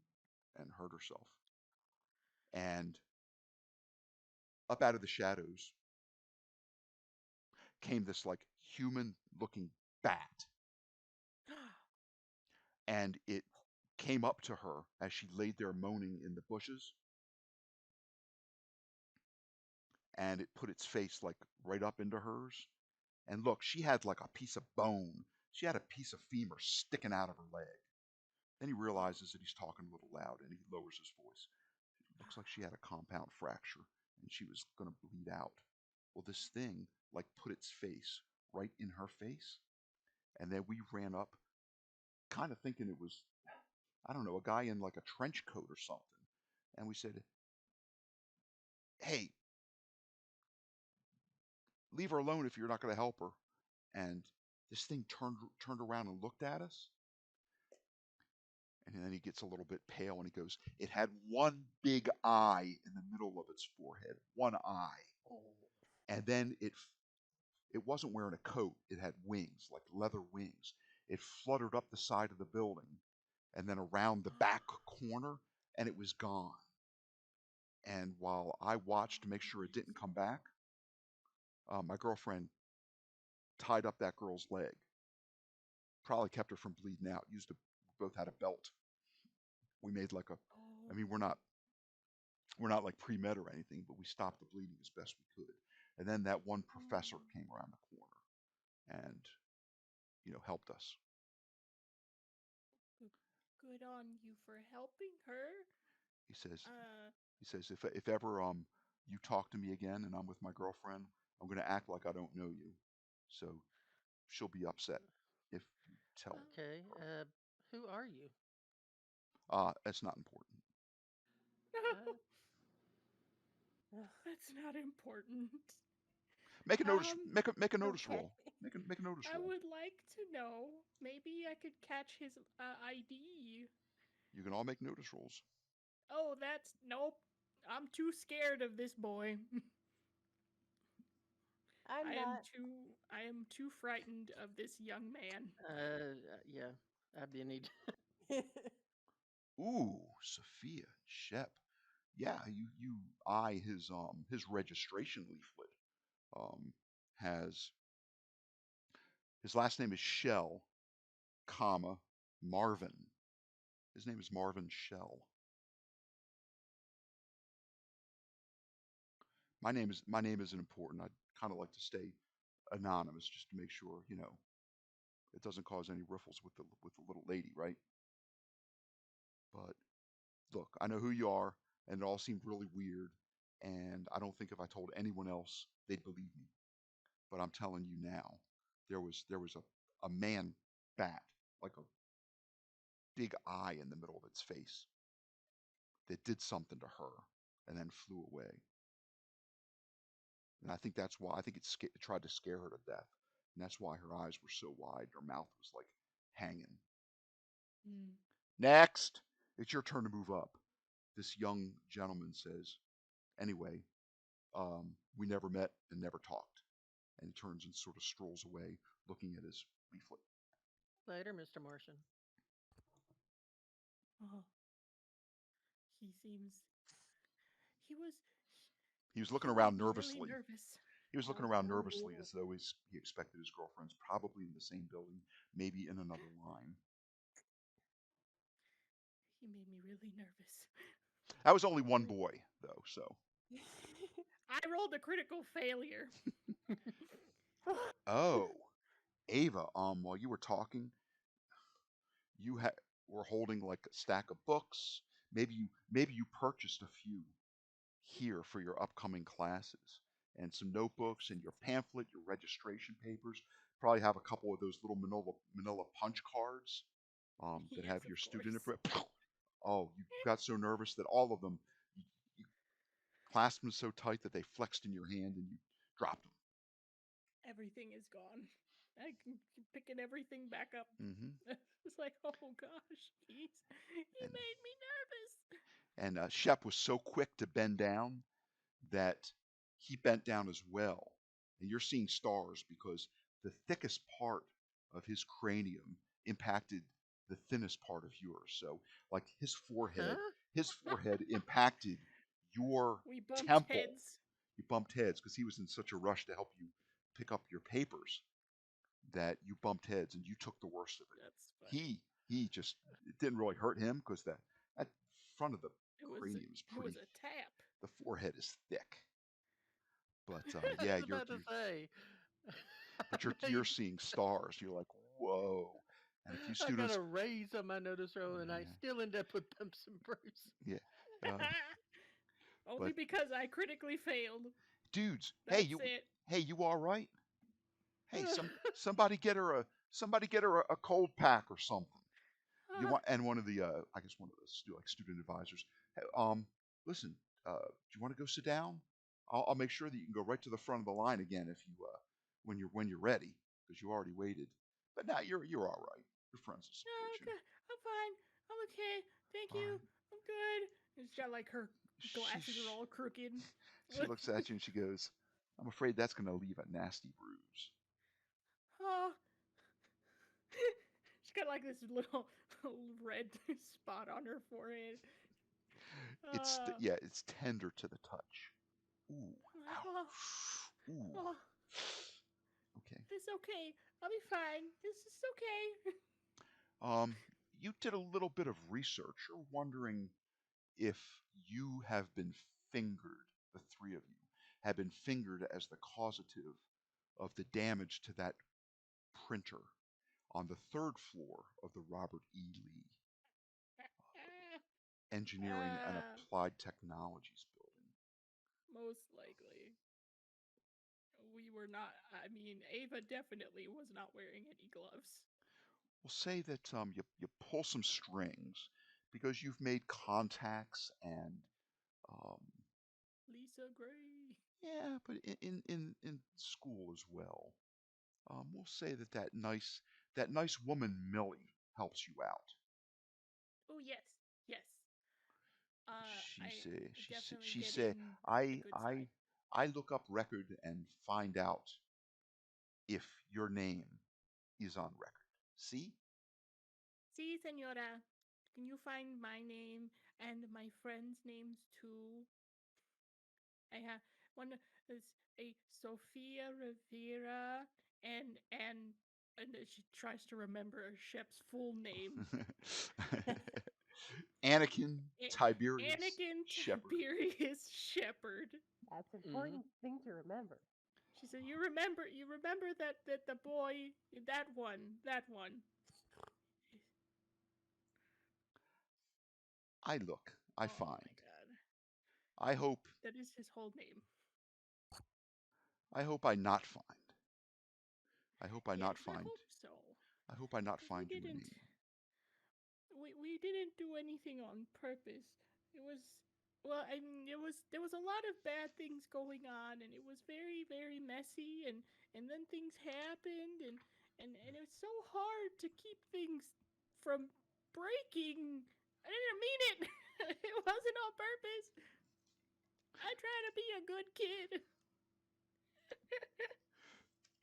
[SPEAKER 1] hurt herself, and up out of the shadows came this like human-looking bat, and it came up to her as she laid there moaning in the bushes, and it put its face like right up into hers. And look, she had like a piece of bone. She had a piece of femur sticking out of her leg. Then he realizes that he's talking a little loud and he lowers his voice. It looks like she had a compound fracture and she was going to bleed out. Well, this thing like put its face right in her face. And then we ran up, kind of thinking it was, I don't know, a guy in like a trench coat or something. And we said, hey, leave her alone if you're not going to help her. And this thing turned around and looked at us. And then he gets a little bit pale and he goes, it had one big eye in the middle of its forehead, one eye. And then it wasn't wearing a coat, it had wings, like leather wings. It fluttered up the side of the building and then around the back corner, and it was gone. And while I watched to make sure it didn't come back, my girlfriend tied up that girl's leg. Probably kept her from bleeding out. Both had a belt. We made like a, I mean, we're not like pre-med or anything, but we stopped the bleeding as best we could. And then that one professor came around the corner and, helped us.
[SPEAKER 2] Good on you for helping her.
[SPEAKER 1] He says, if ever you talk to me again and I'm with my girlfriend, I'm going to act like I don't know you. So she'll be upset if you tell her.
[SPEAKER 3] Okay. Who are you?
[SPEAKER 1] That's not important.
[SPEAKER 2] That's not important.
[SPEAKER 1] Make a notice.
[SPEAKER 2] Um,
[SPEAKER 1] Make a notice
[SPEAKER 4] okay.
[SPEAKER 1] roll. Make a notice
[SPEAKER 2] I
[SPEAKER 1] roll.
[SPEAKER 2] would like to know. Maybe I could catch his ID.
[SPEAKER 1] You can all make notice rolls.
[SPEAKER 2] Oh, that's nope. I'm too scared of this boy.
[SPEAKER 4] I'm
[SPEAKER 2] I
[SPEAKER 4] not.
[SPEAKER 2] am too frightened of this young man.
[SPEAKER 3] Yeah. I'd be need.
[SPEAKER 1] Ooh, Sophia Shep. Yeah, you eye his registration leaflet. Has his last name is Shell, comma Marvin. His name is Marvin Shell. My name isn't important. I'd kind of like to stay anonymous just to make sure it doesn't cause any riffles with the little lady, right? But look, I know who you are, and it all seemed really weird, and I don't think if I told anyone else they'd believe me. But I'm telling you now, there was a man bat, like a big eye in the middle of its face, that did something to her and then flew away. And I think that's why it tried to scare her to death, and that's why her eyes were so wide, her mouth was like hanging.
[SPEAKER 2] Mm.
[SPEAKER 1] Next, it's your turn to move up. This young gentleman says, anyway, we never met and never talked. And he turns and sort of strolls away, looking at his leaflet.
[SPEAKER 3] Later, Mr. Martian.
[SPEAKER 2] Oh, he seems. He was.
[SPEAKER 1] He was looking
[SPEAKER 2] He
[SPEAKER 1] around
[SPEAKER 2] made me really
[SPEAKER 1] nervously.
[SPEAKER 2] nervous.
[SPEAKER 1] He was looking around nervously as though he expected his girlfriend's probably in the same building, maybe in another line.
[SPEAKER 2] He made me really nervous.
[SPEAKER 1] That was only one boy, though, so.
[SPEAKER 2] I rolled a critical failure.
[SPEAKER 1] Oh, Ava, while you were talking, you were holding like a stack of books. Maybe you purchased a few here for your upcoming classes, and some notebooks and your pamphlet, your registration papers. Probably have a couple of those little manila punch cards that
[SPEAKER 2] Yes,
[SPEAKER 1] have your
[SPEAKER 2] of
[SPEAKER 1] student
[SPEAKER 2] course.
[SPEAKER 1] info. Oh, you got so nervous that all of them, you clasped them so tight that they flexed in your hand and you dropped them.
[SPEAKER 2] Everything is gone. I can picking everything back up.
[SPEAKER 1] Mm-hmm.
[SPEAKER 2] It's like, oh gosh, he
[SPEAKER 1] And
[SPEAKER 2] made me nervous.
[SPEAKER 1] Shep was so quick to bend down that he bent down as well. And you're seeing stars because the thickest part of his cranium impacted the thinnest part of yours. So, like
[SPEAKER 3] Huh?
[SPEAKER 1] his forehead impacted your
[SPEAKER 2] We bumped
[SPEAKER 1] temple.
[SPEAKER 2] heads.
[SPEAKER 1] You bumped heads because he was in such a rush to help you pick up your papers that you bumped heads and you took the worst of it.
[SPEAKER 2] That's funny.
[SPEAKER 1] He just, it didn't really hurt him because that front of the
[SPEAKER 2] It was
[SPEAKER 1] cranium is
[SPEAKER 2] it was
[SPEAKER 1] pretty.
[SPEAKER 2] a tap.
[SPEAKER 1] The forehead is thick. But
[SPEAKER 3] I
[SPEAKER 1] yeah,
[SPEAKER 3] was about to say.
[SPEAKER 1] but
[SPEAKER 3] I
[SPEAKER 1] you're
[SPEAKER 3] made,
[SPEAKER 1] seeing stars. You're like, whoa. And a few
[SPEAKER 3] I got
[SPEAKER 1] students,
[SPEAKER 3] a raise on my notice roll, and I
[SPEAKER 1] yeah,
[SPEAKER 3] still end up with bumps and bruises.
[SPEAKER 1] yeah. Uh,
[SPEAKER 2] Only
[SPEAKER 1] but
[SPEAKER 2] because I critically failed.
[SPEAKER 1] dudes,
[SPEAKER 2] That's it.
[SPEAKER 1] hey, you all right? Hey, somebody get her a cold pack or something. You want, and one of the I guess one of the student advisors. Hey, listen, do you want to go sit down? I'll make sure that you can go right to the front of the line again if you when you're ready because you already waited. But now you're all right. Your friends will
[SPEAKER 2] Oh,
[SPEAKER 1] support you.
[SPEAKER 2] okay. I'm fine. I'm okay. Thank
[SPEAKER 1] All
[SPEAKER 2] you.
[SPEAKER 1] right.
[SPEAKER 2] I'm good. And she's got like her
[SPEAKER 1] She
[SPEAKER 2] glasses are all crooked.
[SPEAKER 1] she looks at you and she goes, "I'm afraid that's going to leave a nasty bruise."
[SPEAKER 2] Oh, she's got like this little red spot on her forehead. Uh,
[SPEAKER 1] It's tender to the touch. Ooh,
[SPEAKER 2] I'm like, oh,
[SPEAKER 1] ow, ooh.
[SPEAKER 2] oh,
[SPEAKER 1] Okay.
[SPEAKER 2] it's okay. I'll be fine. This is okay.
[SPEAKER 1] Um, you did a little bit of research. You're wondering if you have been fingered, the three of you have been fingered as the causative of the damage to that printer on the third floor of the Robert E. Lee Engineering and Applied Technologies building.
[SPEAKER 2] Most likely. We were not, I mean, Ava definitely was not wearing any gloves.
[SPEAKER 1] We'll say that you pull some strings because you've made contacts and um,
[SPEAKER 2] Lisa Gray.
[SPEAKER 1] yeah, but in school as well. We'll say that nice woman Millie helps you out.
[SPEAKER 2] Oh, yes. Yes. I definitely
[SPEAKER 1] She
[SPEAKER 2] get
[SPEAKER 1] say
[SPEAKER 2] in the
[SPEAKER 1] I
[SPEAKER 2] good
[SPEAKER 1] I
[SPEAKER 2] side.
[SPEAKER 1] I look up record and find out if your name is on record. See?
[SPEAKER 2] See, senora, can you find my name and my friends' names too? I have one is a Sophia Rivera and she tries to remember Shep's full name.
[SPEAKER 1] Anakin Tiberius
[SPEAKER 2] Anakin
[SPEAKER 1] Shepard.
[SPEAKER 2] Tiberius Shepard.
[SPEAKER 4] That's an
[SPEAKER 3] Mm-hmm.
[SPEAKER 4] important thing to remember.
[SPEAKER 2] She said, you remember that the boy, that one."
[SPEAKER 1] I look, I
[SPEAKER 2] Oh
[SPEAKER 1] find.
[SPEAKER 2] my god.
[SPEAKER 1] I hope
[SPEAKER 2] That is his whole name.
[SPEAKER 1] I hope I not find. I hope I not
[SPEAKER 2] Yes, I
[SPEAKER 1] find.
[SPEAKER 2] hope so.
[SPEAKER 1] I hope I not
[SPEAKER 2] Because we
[SPEAKER 1] find you a
[SPEAKER 2] didn't
[SPEAKER 1] name.
[SPEAKER 2] we didn't do anything on purpose. It was well, I mean, there was a lot of bad things going on, and it was very very messy, and then things happened, and it was so hard to keep things from breaking. I didn't mean it. It wasn't on purpose. I try to be a good kid.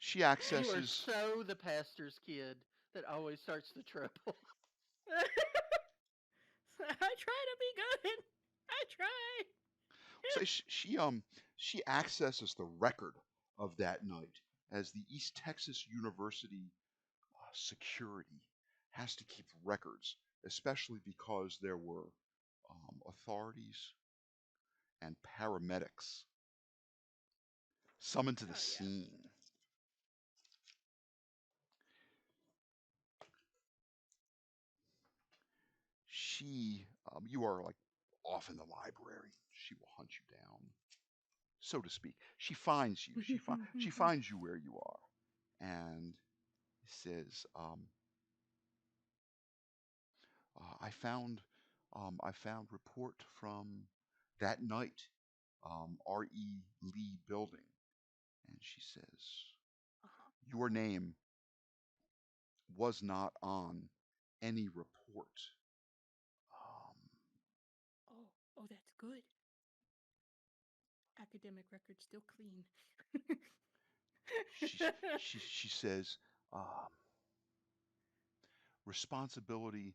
[SPEAKER 1] She
[SPEAKER 3] You are
[SPEAKER 1] accesses
[SPEAKER 3] so the pastor's kid that always starts the trouble.
[SPEAKER 2] I try to be good. I try.
[SPEAKER 1] so she accesses the record of that night as the East Texas University security has to keep records, especially because there were authorities and paramedics summoned to the
[SPEAKER 2] Oh yeah.
[SPEAKER 1] scene. You are like off in the library. She will hunt you down, so to speak. She finds you. She finds you where you are, and says, I found report from that night, R.E. Lee building," and she says,
[SPEAKER 2] Uh-huh.
[SPEAKER 1] "Your name was not on any report." Um,
[SPEAKER 2] Oh, oh, that's good. Academic record still clean.
[SPEAKER 1] she says, um, responsibility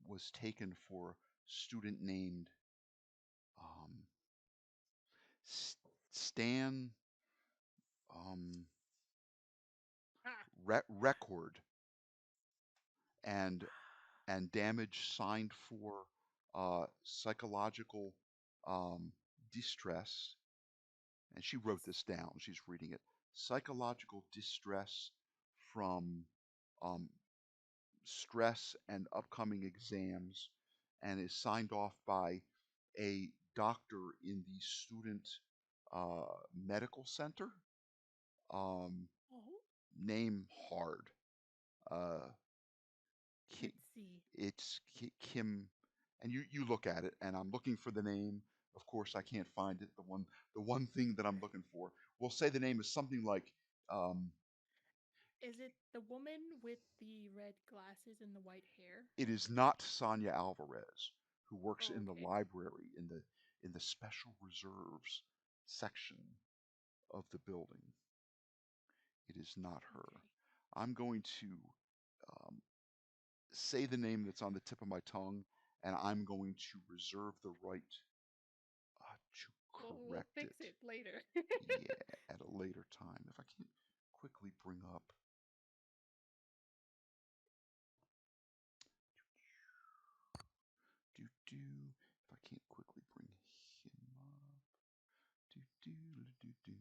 [SPEAKER 1] was taken for student named um, Stan um,
[SPEAKER 2] Ah.
[SPEAKER 1] Record and damage signed for psychological distress And she
[SPEAKER 2] Yes.
[SPEAKER 1] wrote this down. She's reading it. Psychological distress from um, stress and upcoming exams, and is signed off by a doctor in the student medical center. Um,
[SPEAKER 2] Oh,
[SPEAKER 1] Name hard. Uh,
[SPEAKER 2] let's see.
[SPEAKER 1] it's Kim, and you look at it, and I'm looking for the name. Of course, I can't find it. The one thing that I'm looking for. We'll say the name is something like um,
[SPEAKER 2] Is it the woman with the red glasses and the white hair?
[SPEAKER 1] it is not Sonia Alvarez, who works
[SPEAKER 2] Oh,
[SPEAKER 1] in the
[SPEAKER 2] okay.
[SPEAKER 1] library in the special reserves section of the building. It is not her.
[SPEAKER 2] Okay.
[SPEAKER 1] I'm going to um, say the name that's on the tip of my tongue, and I'm going to reserve the right to
[SPEAKER 2] We'll
[SPEAKER 1] correct
[SPEAKER 2] fix
[SPEAKER 1] it.
[SPEAKER 2] it later.
[SPEAKER 1] Yeah, at a later time. If I can quickly bring up. Do do. If I can't quickly bring him up. Do do do do.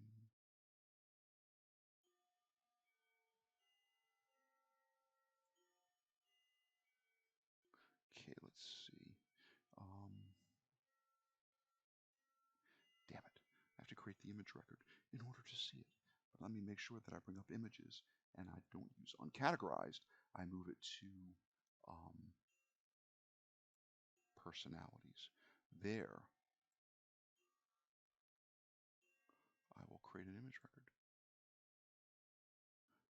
[SPEAKER 1] Okay, let's see. Um, Damn it. I have to create the image record in order to see it. But let me make sure that I bring up images and I don't use uncategorized. I move it to um, personalities. There, I will create an image record.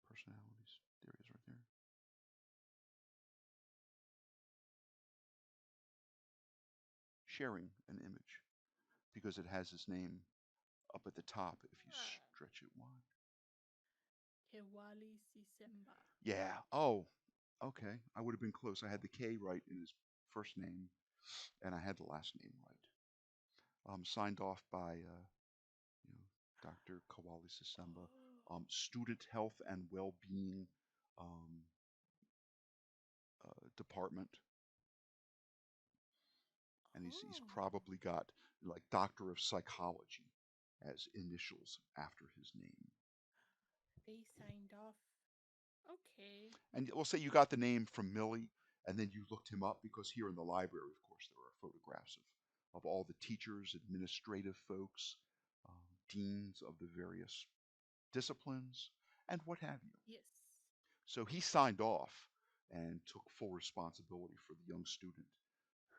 [SPEAKER 1] Personalities. There it is right there. Sharing an image because it has his name up at the top if you stretch it wide.
[SPEAKER 2] Kewali Sisemba.
[SPEAKER 1] Yeah. Oh, okay. I would have been close. I had the K right in his first name, and I had the last name right. Signed off by you know, Dr. Kawali Sisemba, Student Health and Well-Being um, Department, and he's
[SPEAKER 2] Oh,
[SPEAKER 1] probably got like Doctor of Psychology as initials after his name.
[SPEAKER 2] they signed off. Okay.
[SPEAKER 1] And we'll say you got the name from Millie, and then you looked him up because here in the library, of course, there are photographs of all the teachers, administrative folks, deans of the various disciplines, and what have you.
[SPEAKER 2] Yes.
[SPEAKER 1] So he signed off and took full responsibility for the young student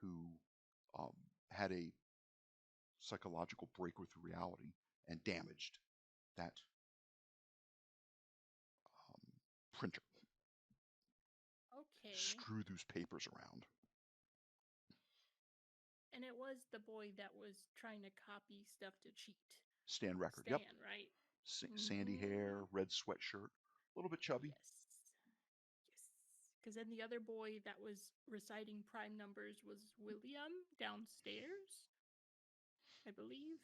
[SPEAKER 1] who um, had a psychological break with reality and damaged that printer.
[SPEAKER 2] Okay.
[SPEAKER 1] Strew those papers around.
[SPEAKER 2] And it was the boy that was trying to copy stuff to cheat.
[SPEAKER 1] Stand record.
[SPEAKER 2] Stan,
[SPEAKER 1] Yep.
[SPEAKER 2] right?
[SPEAKER 1] Sandy hair, red sweatshirt, a little bit chubby.
[SPEAKER 2] Yes. Yes. Because then the other boy that was reciting prime numbers was William downstairs, I believe.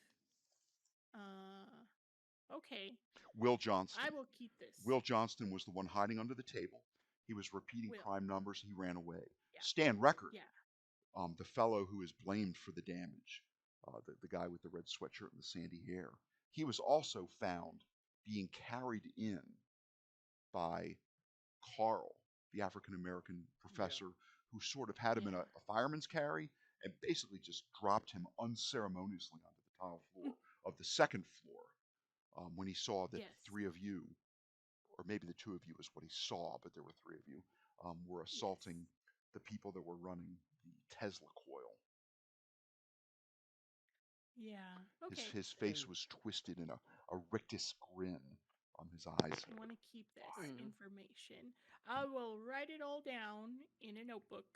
[SPEAKER 2] Okay.
[SPEAKER 1] Will Johnston.
[SPEAKER 2] I will keep this.
[SPEAKER 1] Will Johnston was the one hiding under the table. He was repeating
[SPEAKER 2] Will.
[SPEAKER 1] prime numbers. He ran away.
[SPEAKER 2] Yeah.
[SPEAKER 1] Stan Record,
[SPEAKER 2] Yeah.
[SPEAKER 1] the fellow who is blamed for the damage, the guy with the red sweatshirt and the sandy hair, he was also found being carried in by Carl, the African American professor, who sort of had him in
[SPEAKER 2] Yeah.
[SPEAKER 1] a fireman's carry and basically just dropped him unceremoniously onto the tile floor of the second floor when he saw that
[SPEAKER 2] Yes.
[SPEAKER 1] the three of you, or maybe the two of you is what he saw, but there were three of you, were assaulting the people that were running the Tesla coil.
[SPEAKER 2] Yeah. Okay.
[SPEAKER 1] His face was twisted in a rictus grin on his eyes.
[SPEAKER 2] I want to keep this
[SPEAKER 3] Mhm.
[SPEAKER 2] information. I will write it all down in a notebook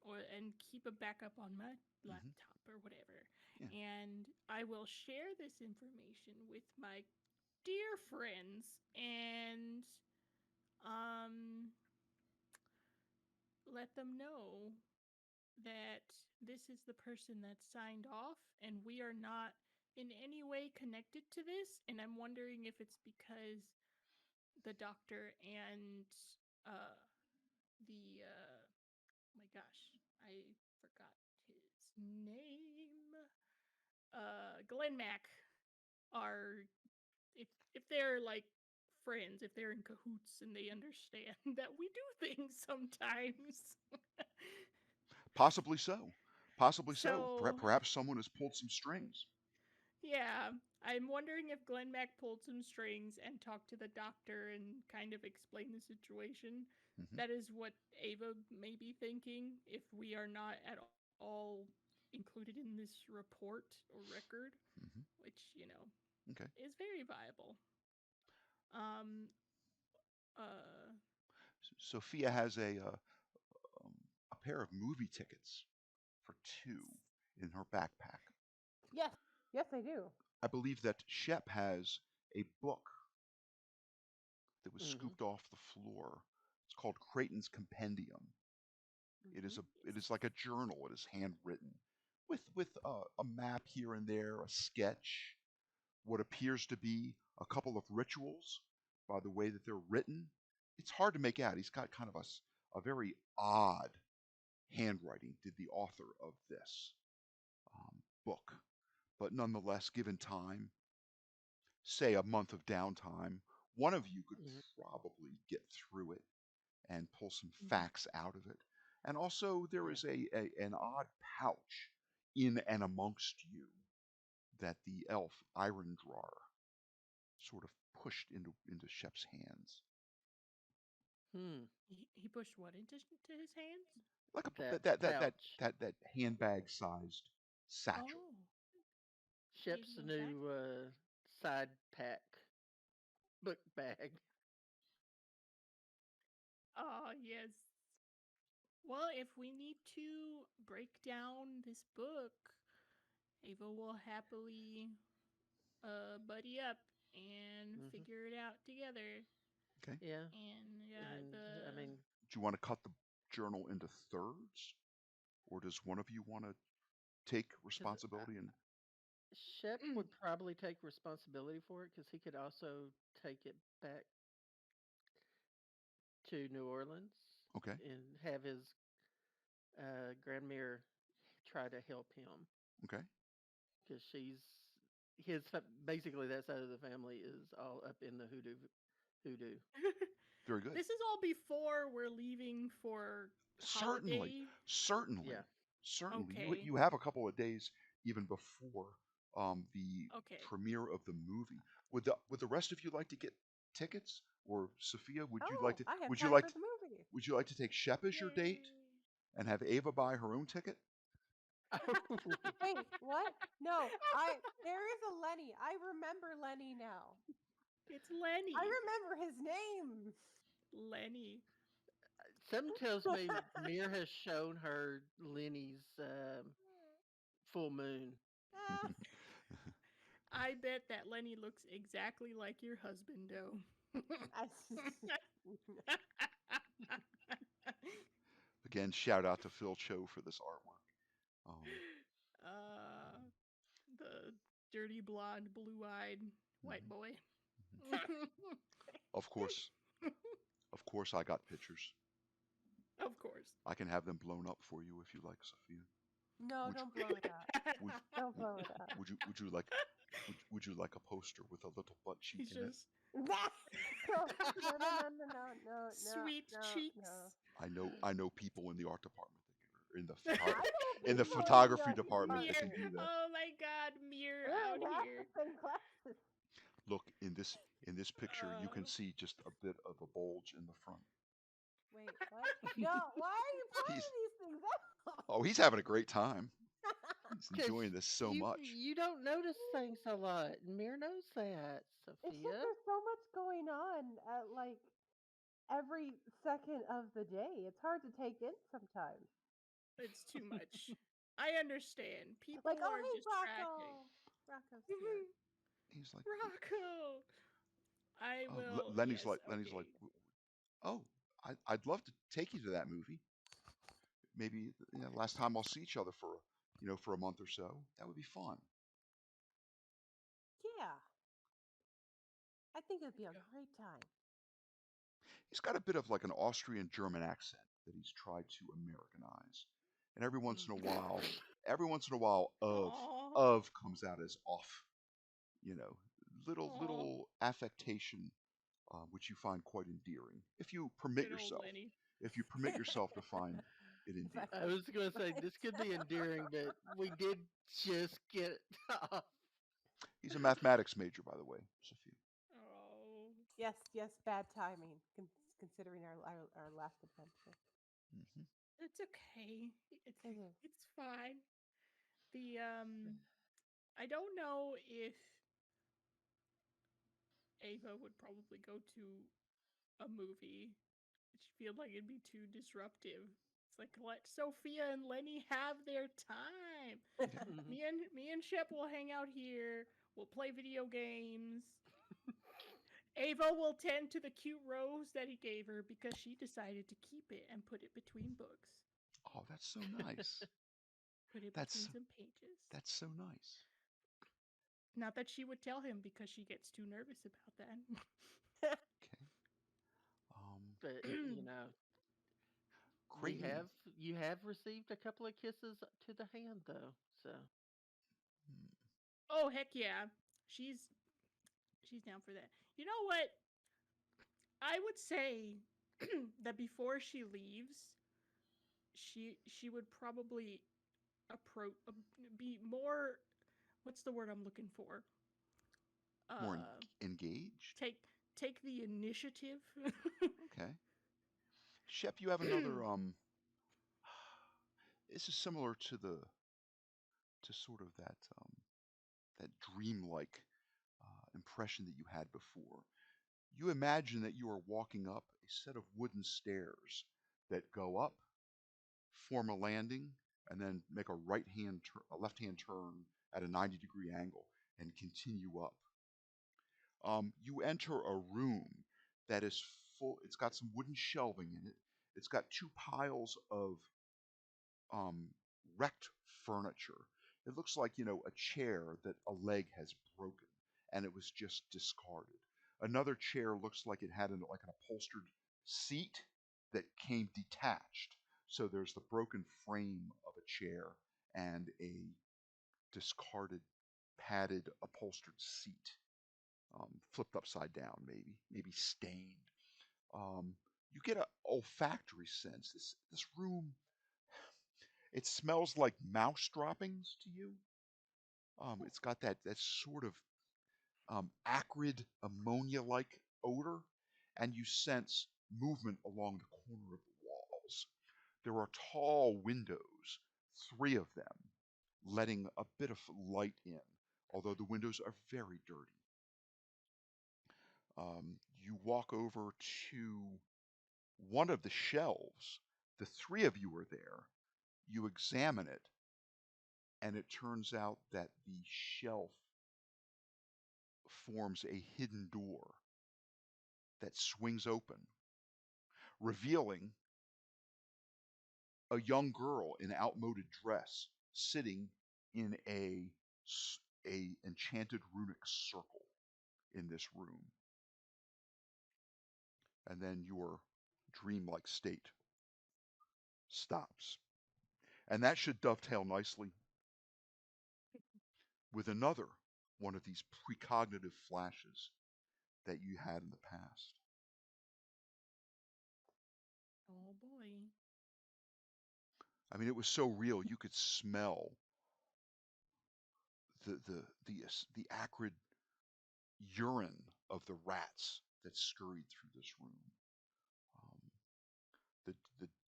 [SPEAKER 2] and keep a backup on my laptop or whatever.
[SPEAKER 1] Yeah.
[SPEAKER 2] And I will share this information with my dear friends and let them know that this is the person that signed off and we are not in any way connected to this. And I'm wondering if it's because the doctor and uh the oh my gosh, I forgot his name. Glenn Mack are if they're like friends, if they're in cahoots and they understand that we do things sometimes.
[SPEAKER 1] Possibly so. Possibly so.
[SPEAKER 2] So
[SPEAKER 1] Perhaps someone has pulled some strings.
[SPEAKER 2] yeah, I'm wondering if Glenn Mac pulled some strings and talked to the doctor and kind of explained the situation.
[SPEAKER 1] Hmm.
[SPEAKER 2] That is what Ava may be thinking if we are not at all included in this report or record,
[SPEAKER 1] Hmm.
[SPEAKER 2] which,
[SPEAKER 1] Okay.
[SPEAKER 2] is very viable. Um, uh,
[SPEAKER 1] Sophia has um, a pair of movie tickets for two in her backpack.
[SPEAKER 4] Yes. Yes, I do.
[SPEAKER 1] I believe that Shep has a book that was
[SPEAKER 3] Mm-hmm.
[SPEAKER 1] scooped off the floor. It's called Creighton's Compendium.
[SPEAKER 4] Hmm.
[SPEAKER 1] It is like a journal. It is handwritten with a map here and there, a sketch, what appears to be a couple of rituals by the way that they're written. It's hard to make out. He's got kind of a very odd handwriting, did the author of this book. But nonetheless, given time, say a month of downtime, one of you could
[SPEAKER 3] Mm-hmm.
[SPEAKER 1] probably get through it and pull some
[SPEAKER 2] mhm.
[SPEAKER 1] facts out of it. And also, there
[SPEAKER 3] Yeah.
[SPEAKER 1] is an odd pouch in and amongst you that the elf Iron Drawer sort of pushed into Shep's hands,
[SPEAKER 3] Hmm.
[SPEAKER 2] He pushed what into his hands?
[SPEAKER 1] like
[SPEAKER 3] That pouch.
[SPEAKER 1] that handbag sized satchel.
[SPEAKER 2] Oh, gave
[SPEAKER 3] Shep's
[SPEAKER 2] him a
[SPEAKER 3] new
[SPEAKER 2] satchel.
[SPEAKER 3] side pack book bag.
[SPEAKER 2] Oh, yes. Well, if we need to break down this book, Ava will happily buddy up and
[SPEAKER 3] Mm-hmm.
[SPEAKER 2] figure it out together.
[SPEAKER 1] Okay.
[SPEAKER 3] Yeah.
[SPEAKER 2] And yeah,
[SPEAKER 3] And I
[SPEAKER 2] the
[SPEAKER 3] mean,
[SPEAKER 1] Do you want to cut the journal into thirds, or does one of you want to take
[SPEAKER 3] because
[SPEAKER 1] responsibility and
[SPEAKER 3] Shep would probably take responsibility for it because he could also take it back to New Orleans
[SPEAKER 1] okay,
[SPEAKER 3] and have his grandmere try to help him
[SPEAKER 1] okay,
[SPEAKER 3] because basically that side of the family is all up in the hoodoo.
[SPEAKER 1] very good.
[SPEAKER 2] this is all before we're leaving for
[SPEAKER 1] Certainly,
[SPEAKER 2] holiday.
[SPEAKER 3] Yeah.
[SPEAKER 1] certainly, certainly.
[SPEAKER 2] Okay.
[SPEAKER 1] You have a couple of days even before the
[SPEAKER 2] Okay.
[SPEAKER 1] premiere of the movie. Would the rest of you like to get tickets, or Sophia?
[SPEAKER 4] Oh, I have
[SPEAKER 1] Would you
[SPEAKER 4] time for the movie.
[SPEAKER 1] would you like to take Shep as your date
[SPEAKER 2] Yay.
[SPEAKER 1] and have Ava buy her own ticket?
[SPEAKER 3] Oh,
[SPEAKER 4] Wait, what? No, there is a Lenny. I remember Lenny now.
[SPEAKER 2] It's
[SPEAKER 4] I
[SPEAKER 2] Lenny.
[SPEAKER 4] remember his name.
[SPEAKER 2] Lenny.
[SPEAKER 3] something tells me Mir has shown her Lenny's full moon.
[SPEAKER 4] Ah,
[SPEAKER 2] I bet that Lenny looks exactly like your husband, though.
[SPEAKER 4] I-
[SPEAKER 1] Again, shout out to Phil Cho for this artwork.
[SPEAKER 2] uh, the dirty blonde, blue-eyed white
[SPEAKER 1] Mhm,
[SPEAKER 2] boy.
[SPEAKER 1] mhm. Of course, of course, I got pictures.
[SPEAKER 2] Of course.
[SPEAKER 1] I can have them blown up for you if you like, Sophia.
[SPEAKER 4] no,
[SPEAKER 1] Would
[SPEAKER 4] don't blow it up.
[SPEAKER 1] would
[SPEAKER 4] Don't
[SPEAKER 1] would,
[SPEAKER 4] blow it up.
[SPEAKER 1] would you like a poster with a little butt cheek
[SPEAKER 2] He's
[SPEAKER 1] in it?
[SPEAKER 2] just
[SPEAKER 4] No, no, no, no, no, no, no, no,
[SPEAKER 2] sweet
[SPEAKER 4] no,
[SPEAKER 2] cheeks.
[SPEAKER 4] no.
[SPEAKER 1] I know people in the art department that can, or
[SPEAKER 4] I know
[SPEAKER 1] in the
[SPEAKER 4] people in the
[SPEAKER 1] photography
[SPEAKER 4] art
[SPEAKER 1] department that
[SPEAKER 2] Mir.
[SPEAKER 1] can
[SPEAKER 4] department.
[SPEAKER 1] do that.
[SPEAKER 2] Oh my God, Mir
[SPEAKER 4] We're
[SPEAKER 2] out
[SPEAKER 4] in half
[SPEAKER 2] here.
[SPEAKER 4] the same classes.
[SPEAKER 1] Look in this picture, you can
[SPEAKER 2] Uh,
[SPEAKER 1] see just a bit of a bulge in the front.
[SPEAKER 4] Wait, what? No, why are you
[SPEAKER 1] He's
[SPEAKER 4] pointing these things out?
[SPEAKER 1] oh, he's having a great time. He's
[SPEAKER 3] Because
[SPEAKER 1] enjoying this so much.
[SPEAKER 3] you don't notice things a lot. Mir knows that,
[SPEAKER 4] It's just
[SPEAKER 3] Sophia.
[SPEAKER 4] there's so much going on at like every second of the day. It's hard to take in sometimes.
[SPEAKER 2] it's too much. I understand. People
[SPEAKER 4] Like, oh
[SPEAKER 2] are
[SPEAKER 4] hey
[SPEAKER 2] distracting.
[SPEAKER 4] Rocco. Rocco's here.
[SPEAKER 1] He's like,
[SPEAKER 2] Rocco. I
[SPEAKER 1] oh,
[SPEAKER 2] will.
[SPEAKER 1] Lenny's
[SPEAKER 2] Yes.
[SPEAKER 1] Lenny's like,
[SPEAKER 2] Okay.
[SPEAKER 1] oh, I'd love to take you to that movie. Maybe last time I'll see each other for for a month or so. That would be fun.
[SPEAKER 4] Yeah. I think it'd be a
[SPEAKER 2] Yeah.
[SPEAKER 4] great time.
[SPEAKER 1] He's got a bit of like an Austrian German accent that he's tried to Americanize, and every once in a while,
[SPEAKER 2] Aw.
[SPEAKER 1] of comes out as off. You know, little
[SPEAKER 2] Oh,
[SPEAKER 1] little affectation, which you find quite endearing if you permit
[SPEAKER 2] good old
[SPEAKER 1] yourself.
[SPEAKER 2] Lenny.
[SPEAKER 1] If you permit yourself to find it
[SPEAKER 4] If I
[SPEAKER 1] endearing.
[SPEAKER 3] I was going to say
[SPEAKER 4] might.
[SPEAKER 3] this could be endearing, but we did just get it off.
[SPEAKER 1] He's a mathematics major, by the way, Sophia.
[SPEAKER 2] Oh,
[SPEAKER 4] Yes, yes, bad timing, considering our last adventure.
[SPEAKER 1] Hmm.
[SPEAKER 2] it's okay. It's
[SPEAKER 4] It is.
[SPEAKER 2] it's fine. The I don't know if Ava would probably go to a movie. She feel like it'd be too disruptive. It's like let Sophia and Lenny have their time.
[SPEAKER 1] Yeah.
[SPEAKER 3] Mhm.
[SPEAKER 2] Me and Shep will hang out here. We'll play video games. Ava will tend to the cute rose that he gave her because she decided to keep it and put it between books.
[SPEAKER 1] Oh, that's so nice.
[SPEAKER 2] Put it
[SPEAKER 1] That's
[SPEAKER 2] between some pages.
[SPEAKER 1] that's so nice.
[SPEAKER 2] Not that she would tell him because she gets too nervous about
[SPEAKER 1] Okay. Um,
[SPEAKER 3] But
[SPEAKER 2] that.
[SPEAKER 3] you know, we
[SPEAKER 1] great.
[SPEAKER 2] Mm.
[SPEAKER 3] you have received a couple of kisses to the hand though. So
[SPEAKER 1] Hmm.
[SPEAKER 2] Oh heck yeah. She's she's down for that. You know what? I would say that before she leaves, she would probably approach be more what's the word I'm looking for?
[SPEAKER 1] More
[SPEAKER 2] Uh
[SPEAKER 1] engaged.
[SPEAKER 2] take take the initiative.
[SPEAKER 1] Okay. Shep, you have another. This is similar to the to sort of that dreamlike impression that you had before. You imagine that you are walking up a set of wooden stairs that go up, form a landing, and then make a left hand turn at a 90-degree angle and continue up. You enter a room that is full. It's got some wooden shelving in it. It's got two piles of um, wrecked furniture. It looks like, a chair that a leg has broken and it was just discarded. Another chair looks like it had like an upholstered seat that came detached. So there's the broken frame of a chair and a discarded padded upholstered seat, flipped upside down, maybe stained. Um, you get an olfactory sense. This room, it smells like mouse droppings to you. It's got that sort of acrid ammonia-like odor, and you sense movement along the corner of the walls. There are tall windows, three of them, letting a bit of light in, although the windows are very dirty. You walk over to one of the shelves. The three of you are there. You examine it, and it turns out that the shelf forms a hidden door that swings open, revealing a young girl in outmoded dress sitting in a enchanted runic circle in this room. And then your dreamlike state stops. And that should dovetail nicely with another one of these precognitive flashes that you had in the past.
[SPEAKER 2] Oh boy.
[SPEAKER 1] I mean, it was so real you could smell the acrid urine of the rats that scurried through this room. Um,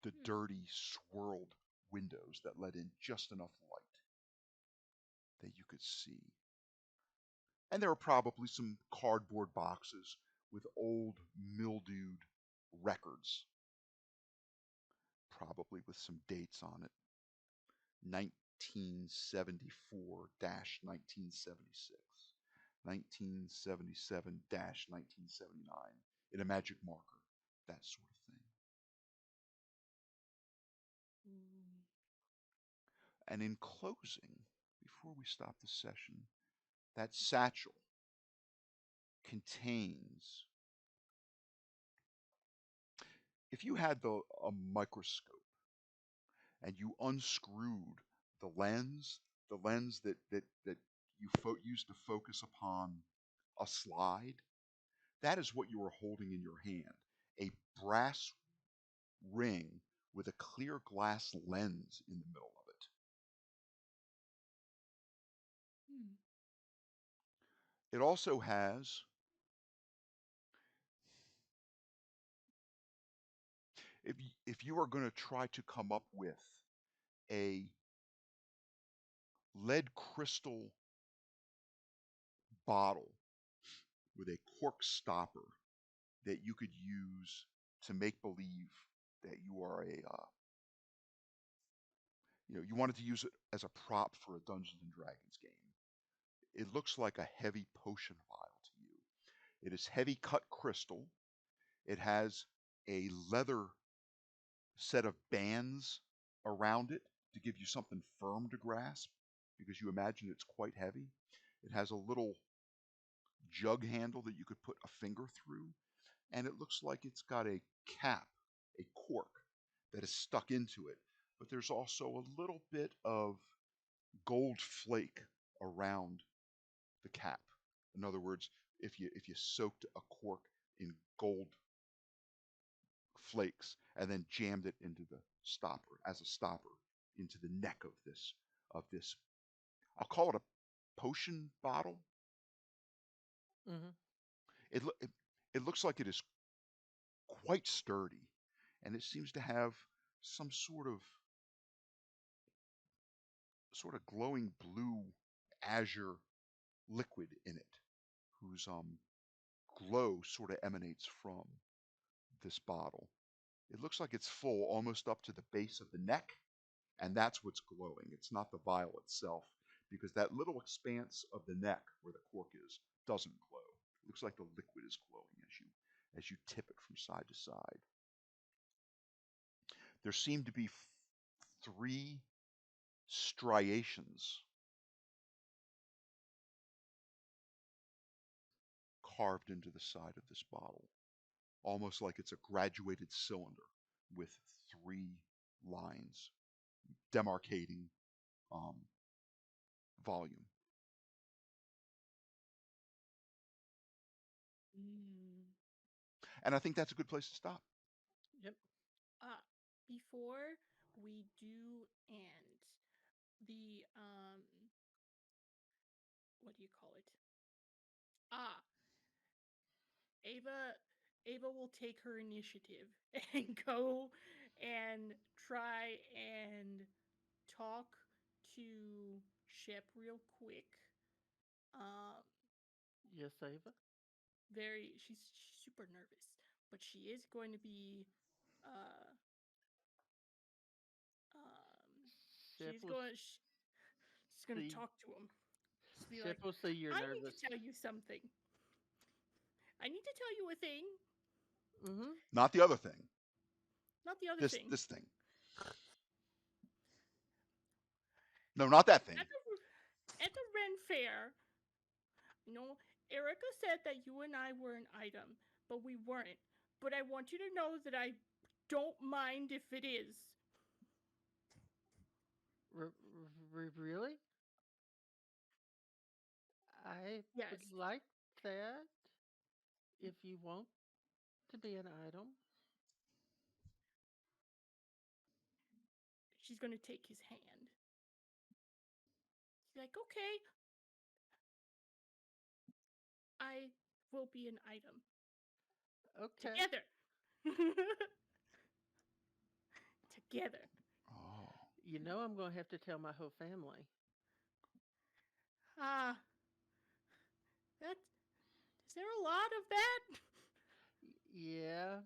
[SPEAKER 1] the
[SPEAKER 2] Hmm.
[SPEAKER 1] dirty, swirled windows that let in just enough light that you could see. And there are probably some cardboard boxes with old, mildewed records, probably with some dates on it. 1974 1976, 1977 1979, in a magic marker, that sort of thing.
[SPEAKER 4] Mm.
[SPEAKER 1] And in closing, before we stop the session, that satchel contains, if you had a microscope and you unscrewed the lens that used to focus upon a slide, that is what you are holding in your hand. A brass ring with a clear glass lens in the middle of it.
[SPEAKER 2] Hmm.
[SPEAKER 1] It also has, if you are going to try to come up with a lead crystal bottle with a cork stopper that you could use to make believe that you are you wanted to use it as a prop for a Dungeons and Dragons game. It looks like a heavy potion vial to you. It is heavy cut crystal. It has a leather set of bands around it to give you something firm to grasp because you imagine it's quite heavy. It has a little jug handle that you could put a finger through, and it looks like it's got a cap, a cork that is stuck into it. But there's also a little bit of gold flake around the cap. In other words, if you soaked a cork in gold flakes and then jammed it into the stopper as a stopper into the neck of this, I'll call it a potion bottle.
[SPEAKER 3] Mm-hmm.
[SPEAKER 1] It looks like it is quite sturdy, and it seems to have some sort of glowing blue azure liquid in it, whose glow sort of emanates from this bottle. It looks like it's full almost up to the base of the neck, and that's what's glowing. It's not the vial itself, because that little expanse of the neck where the cork is doesn't glow. It looks like the liquid is glowing as you tip it from side to side. There seem to be three striations carved into the side of this bottle, almost like it's a graduated cylinder with three lines demarcating um, volume.
[SPEAKER 2] Mm.
[SPEAKER 1] And I think that's a good place to stop.
[SPEAKER 3] Yep.
[SPEAKER 2] Uh, Before we do end the what do you call it? Ah, Ava Ava will take her initiative and go and try and talk to Shep real quick. Um,
[SPEAKER 3] Yes, Ava.
[SPEAKER 2] she's super nervous, but she is going to be uh
[SPEAKER 3] Shep
[SPEAKER 2] she's
[SPEAKER 3] will
[SPEAKER 2] going she's going to
[SPEAKER 3] see.
[SPEAKER 2] talk to him. Just be
[SPEAKER 3] Shep
[SPEAKER 2] like,
[SPEAKER 3] will see you're
[SPEAKER 2] I need to
[SPEAKER 3] nervous.
[SPEAKER 2] tell you something. I need to tell you a thing,
[SPEAKER 3] Mm-hmm.
[SPEAKER 1] Not the other thing.
[SPEAKER 2] not the other
[SPEAKER 1] This
[SPEAKER 2] thing.
[SPEAKER 1] this thing. No, not that thing.
[SPEAKER 2] At the Ren Fair, Erica said that you and I were an item, but we weren't. But I want you to know that I don't mind if it is.
[SPEAKER 3] Really? I would
[SPEAKER 2] Yes,
[SPEAKER 3] like that if you want to be an item.
[SPEAKER 2] she's going to take his hand. She's like, okay, I will be an item.
[SPEAKER 3] Okay.
[SPEAKER 2] Together. Together.
[SPEAKER 1] Oh.
[SPEAKER 3] You know I'm going to have to tell my whole family.
[SPEAKER 2] Ah, that. Is there a lot of that?
[SPEAKER 3] Yeah,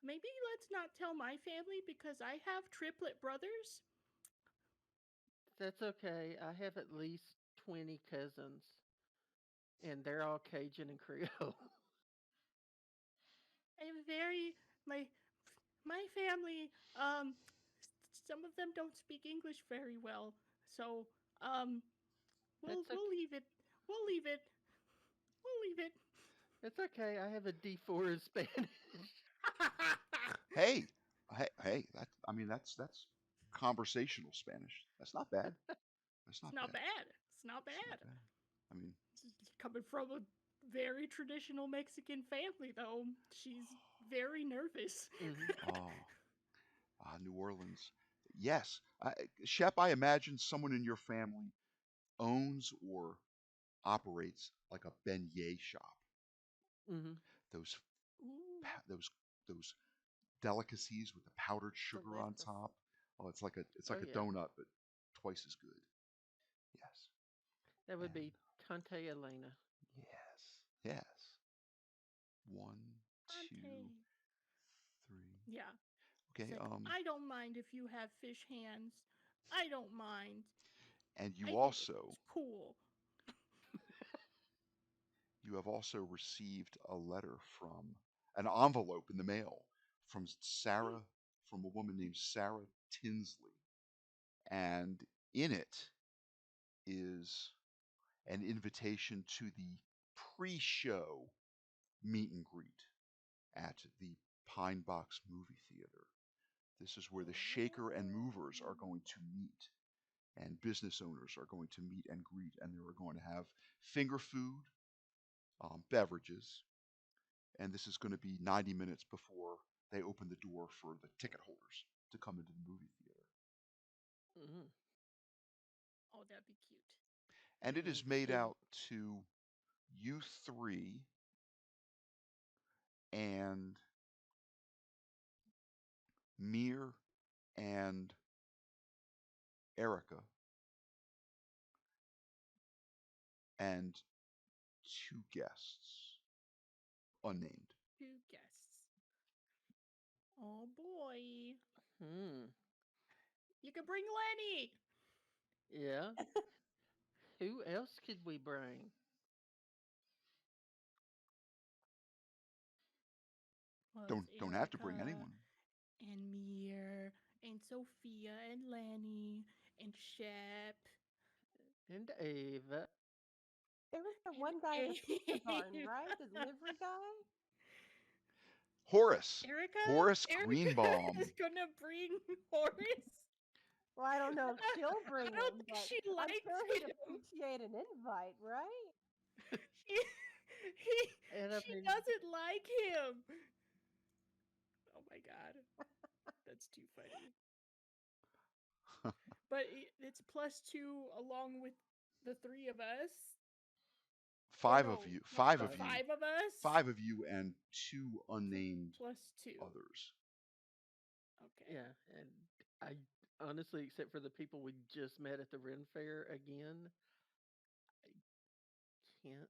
[SPEAKER 2] Maybe let's not tell my family because I have triplet brothers.
[SPEAKER 3] that's okay. I have at least 20 cousins, and they're all Cajun and Creole.
[SPEAKER 2] I have very my family. Some of them don't speak English very well, so
[SPEAKER 3] That's okay.
[SPEAKER 2] we'll leave it. We'll leave it. We'll leave it.
[SPEAKER 3] It's okay. I have a D4 in Spanish.
[SPEAKER 1] Hey, hey, hey. That's conversational Spanish. That's not bad. It's
[SPEAKER 2] It's
[SPEAKER 1] not
[SPEAKER 2] not
[SPEAKER 1] bad.
[SPEAKER 2] bad. It's not
[SPEAKER 1] It's not
[SPEAKER 2] bad.
[SPEAKER 1] bad. I mean,
[SPEAKER 2] Coming from a very traditional Mexican family, though, she's very nervous.
[SPEAKER 3] Hmm.
[SPEAKER 1] oh, New Orleans. Yes, Shep. I imagine someone in your family owns or operates like a beignet shop.
[SPEAKER 3] Hmm.
[SPEAKER 1] Those
[SPEAKER 2] Ooh,
[SPEAKER 1] those those delicacies with the powdered sugar on
[SPEAKER 2] delicious.
[SPEAKER 1] top. Oh, it's
[SPEAKER 3] Oh
[SPEAKER 1] like a
[SPEAKER 3] yeah,
[SPEAKER 1] donut, but twice as good. Yes,
[SPEAKER 3] that would
[SPEAKER 1] and
[SPEAKER 3] be Tante Elena.
[SPEAKER 1] yes. One, two,
[SPEAKER 2] Ante.
[SPEAKER 1] three.
[SPEAKER 2] Yeah. It's
[SPEAKER 1] Okay.
[SPEAKER 2] like, I don't mind if you have fish hands. I don't mind.
[SPEAKER 1] And
[SPEAKER 2] I think it's cool.
[SPEAKER 1] you have also received a letter from an envelope in the mail from Sarah, from a woman named Sarah Tinsley, and in it is an invitation to the pre-show meet and greet at the Pine Box Movie Theater. This is where the shaker and movers are going to meet, and business owners are going to meet and greet, and they are going to have finger food, beverages, and this is going to be 90 minutes before they open the door for the ticket holders to come into the movie theater.
[SPEAKER 3] Hmm.
[SPEAKER 2] Oh, that'd be cute.
[SPEAKER 1] And it
[SPEAKER 3] And
[SPEAKER 1] is made
[SPEAKER 3] who?
[SPEAKER 1] out to you three and Mir and Erica and two guests, unnamed.
[SPEAKER 2] Two guests. Oh boy.
[SPEAKER 3] Hmm.
[SPEAKER 2] You can bring Lenny.
[SPEAKER 3] Yeah. Who else could we bring?
[SPEAKER 2] Well, it's
[SPEAKER 1] Don't have to bring
[SPEAKER 2] Erica
[SPEAKER 1] anyone.
[SPEAKER 2] and Mir and Sophia and Lenny and Shep
[SPEAKER 3] And Ava.
[SPEAKER 4] There was the
[SPEAKER 2] and
[SPEAKER 4] one guy in the pizza barn,
[SPEAKER 2] Ava.
[SPEAKER 4] right? The delivery guy?
[SPEAKER 1] Horace.
[SPEAKER 2] Erica?
[SPEAKER 1] Horace
[SPEAKER 2] Erica
[SPEAKER 1] Greenbaum.
[SPEAKER 2] is gonna bring Horace.
[SPEAKER 4] Well, I don't know if she'll
[SPEAKER 2] I
[SPEAKER 4] bring
[SPEAKER 2] don't
[SPEAKER 4] him,
[SPEAKER 2] think
[SPEAKER 4] but
[SPEAKER 2] she
[SPEAKER 4] I'm
[SPEAKER 2] likes
[SPEAKER 4] sure he'd
[SPEAKER 2] him.
[SPEAKER 4] appreciate an invite, right?
[SPEAKER 2] She, he,
[SPEAKER 3] And I
[SPEAKER 2] she
[SPEAKER 3] mean,
[SPEAKER 2] doesn't like him. Oh my god, that's too funny. But it's +2 along with the three of us. Or
[SPEAKER 1] Five of
[SPEAKER 2] no,
[SPEAKER 1] you.
[SPEAKER 2] no,
[SPEAKER 1] Five
[SPEAKER 2] the
[SPEAKER 1] of
[SPEAKER 3] five.
[SPEAKER 1] you.
[SPEAKER 2] five of us.
[SPEAKER 1] Five of you and two
[SPEAKER 2] Pl-
[SPEAKER 1] unnamed
[SPEAKER 2] +2.
[SPEAKER 1] others.
[SPEAKER 2] Okay.
[SPEAKER 3] Yeah, and I honestly, except for the people we just met at the Ren Fair again, can't.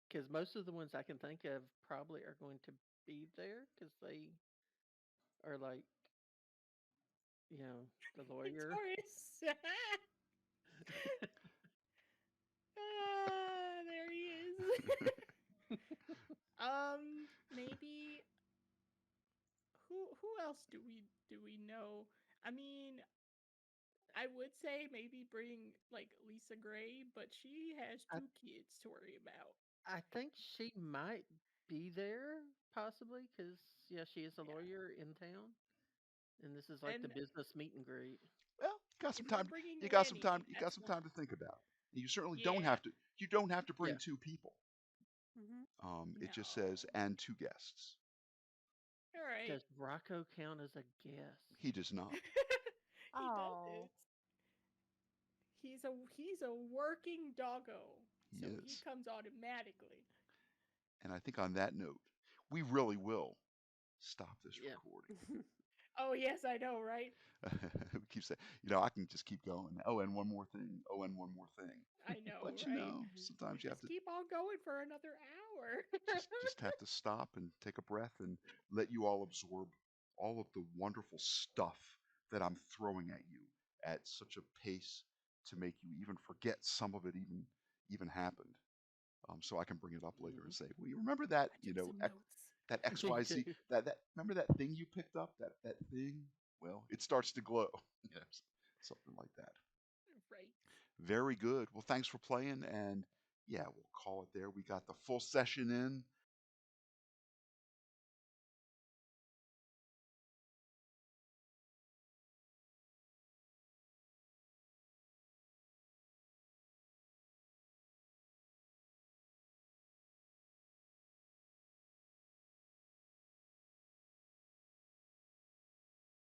[SPEAKER 3] Because most of the ones I can think of probably are going to be there because they are like, the
[SPEAKER 2] It's
[SPEAKER 3] lawyer.
[SPEAKER 2] Horace. There he is. Maybe who else do we know? I mean, I would say maybe bring like Lisa Gray, but she has
[SPEAKER 3] I
[SPEAKER 2] 2 kids to worry about.
[SPEAKER 3] I think she might be there possibly because yeah, she is a
[SPEAKER 2] Yeah.
[SPEAKER 3] lawyer in town, and this is like the
[SPEAKER 2] And
[SPEAKER 3] business meet and greet.
[SPEAKER 1] Well, you got some
[SPEAKER 2] if we're
[SPEAKER 1] time.
[SPEAKER 2] bringing
[SPEAKER 1] You got some time.
[SPEAKER 2] Lenny,
[SPEAKER 1] You got
[SPEAKER 2] that's
[SPEAKER 1] some
[SPEAKER 2] one.
[SPEAKER 1] time to think about it. You certainly don't
[SPEAKER 2] Yeah.
[SPEAKER 1] have to. You don't have to
[SPEAKER 3] Yeah.
[SPEAKER 1] bring two people.
[SPEAKER 4] Hmm.
[SPEAKER 1] It just says
[SPEAKER 2] No.
[SPEAKER 1] and two guests.
[SPEAKER 2] All right.
[SPEAKER 3] Does Rocco count as a guest?
[SPEAKER 1] He does not.
[SPEAKER 2] He
[SPEAKER 4] Oh,
[SPEAKER 2] doesn't. He's a working doggo,
[SPEAKER 1] He
[SPEAKER 2] so he
[SPEAKER 1] is.
[SPEAKER 2] comes automatically.
[SPEAKER 1] And I think on that note, we really will stop this
[SPEAKER 3] Yeah.
[SPEAKER 1] recording.
[SPEAKER 2] Oh yes, I know, right?
[SPEAKER 1] We keep saying, I can just keep going. Oh, and one more thing. Oh, and one more thing.
[SPEAKER 2] I know,
[SPEAKER 1] But
[SPEAKER 2] right? We
[SPEAKER 1] sometimes you have
[SPEAKER 2] just
[SPEAKER 1] to
[SPEAKER 2] keep on going for another hour.
[SPEAKER 1] just have to stop and take a breath and let you all absorb all of the wonderful stuff that I'm throwing at you at such a pace to make you even forget some of it even happened. So I can bring it up later and
[SPEAKER 3] Hmm.
[SPEAKER 1] say, well, you remember that,
[SPEAKER 2] I took some notes.
[SPEAKER 1] that
[SPEAKER 3] Me
[SPEAKER 1] XYZ,
[SPEAKER 3] too.
[SPEAKER 1] that remember that thing you picked up, that thing? Well, it starts to glow. Yes, something like that.
[SPEAKER 2] Right.
[SPEAKER 1] Very good. Well, thanks for playing, and yeah, we'll call it there. We got the full session in.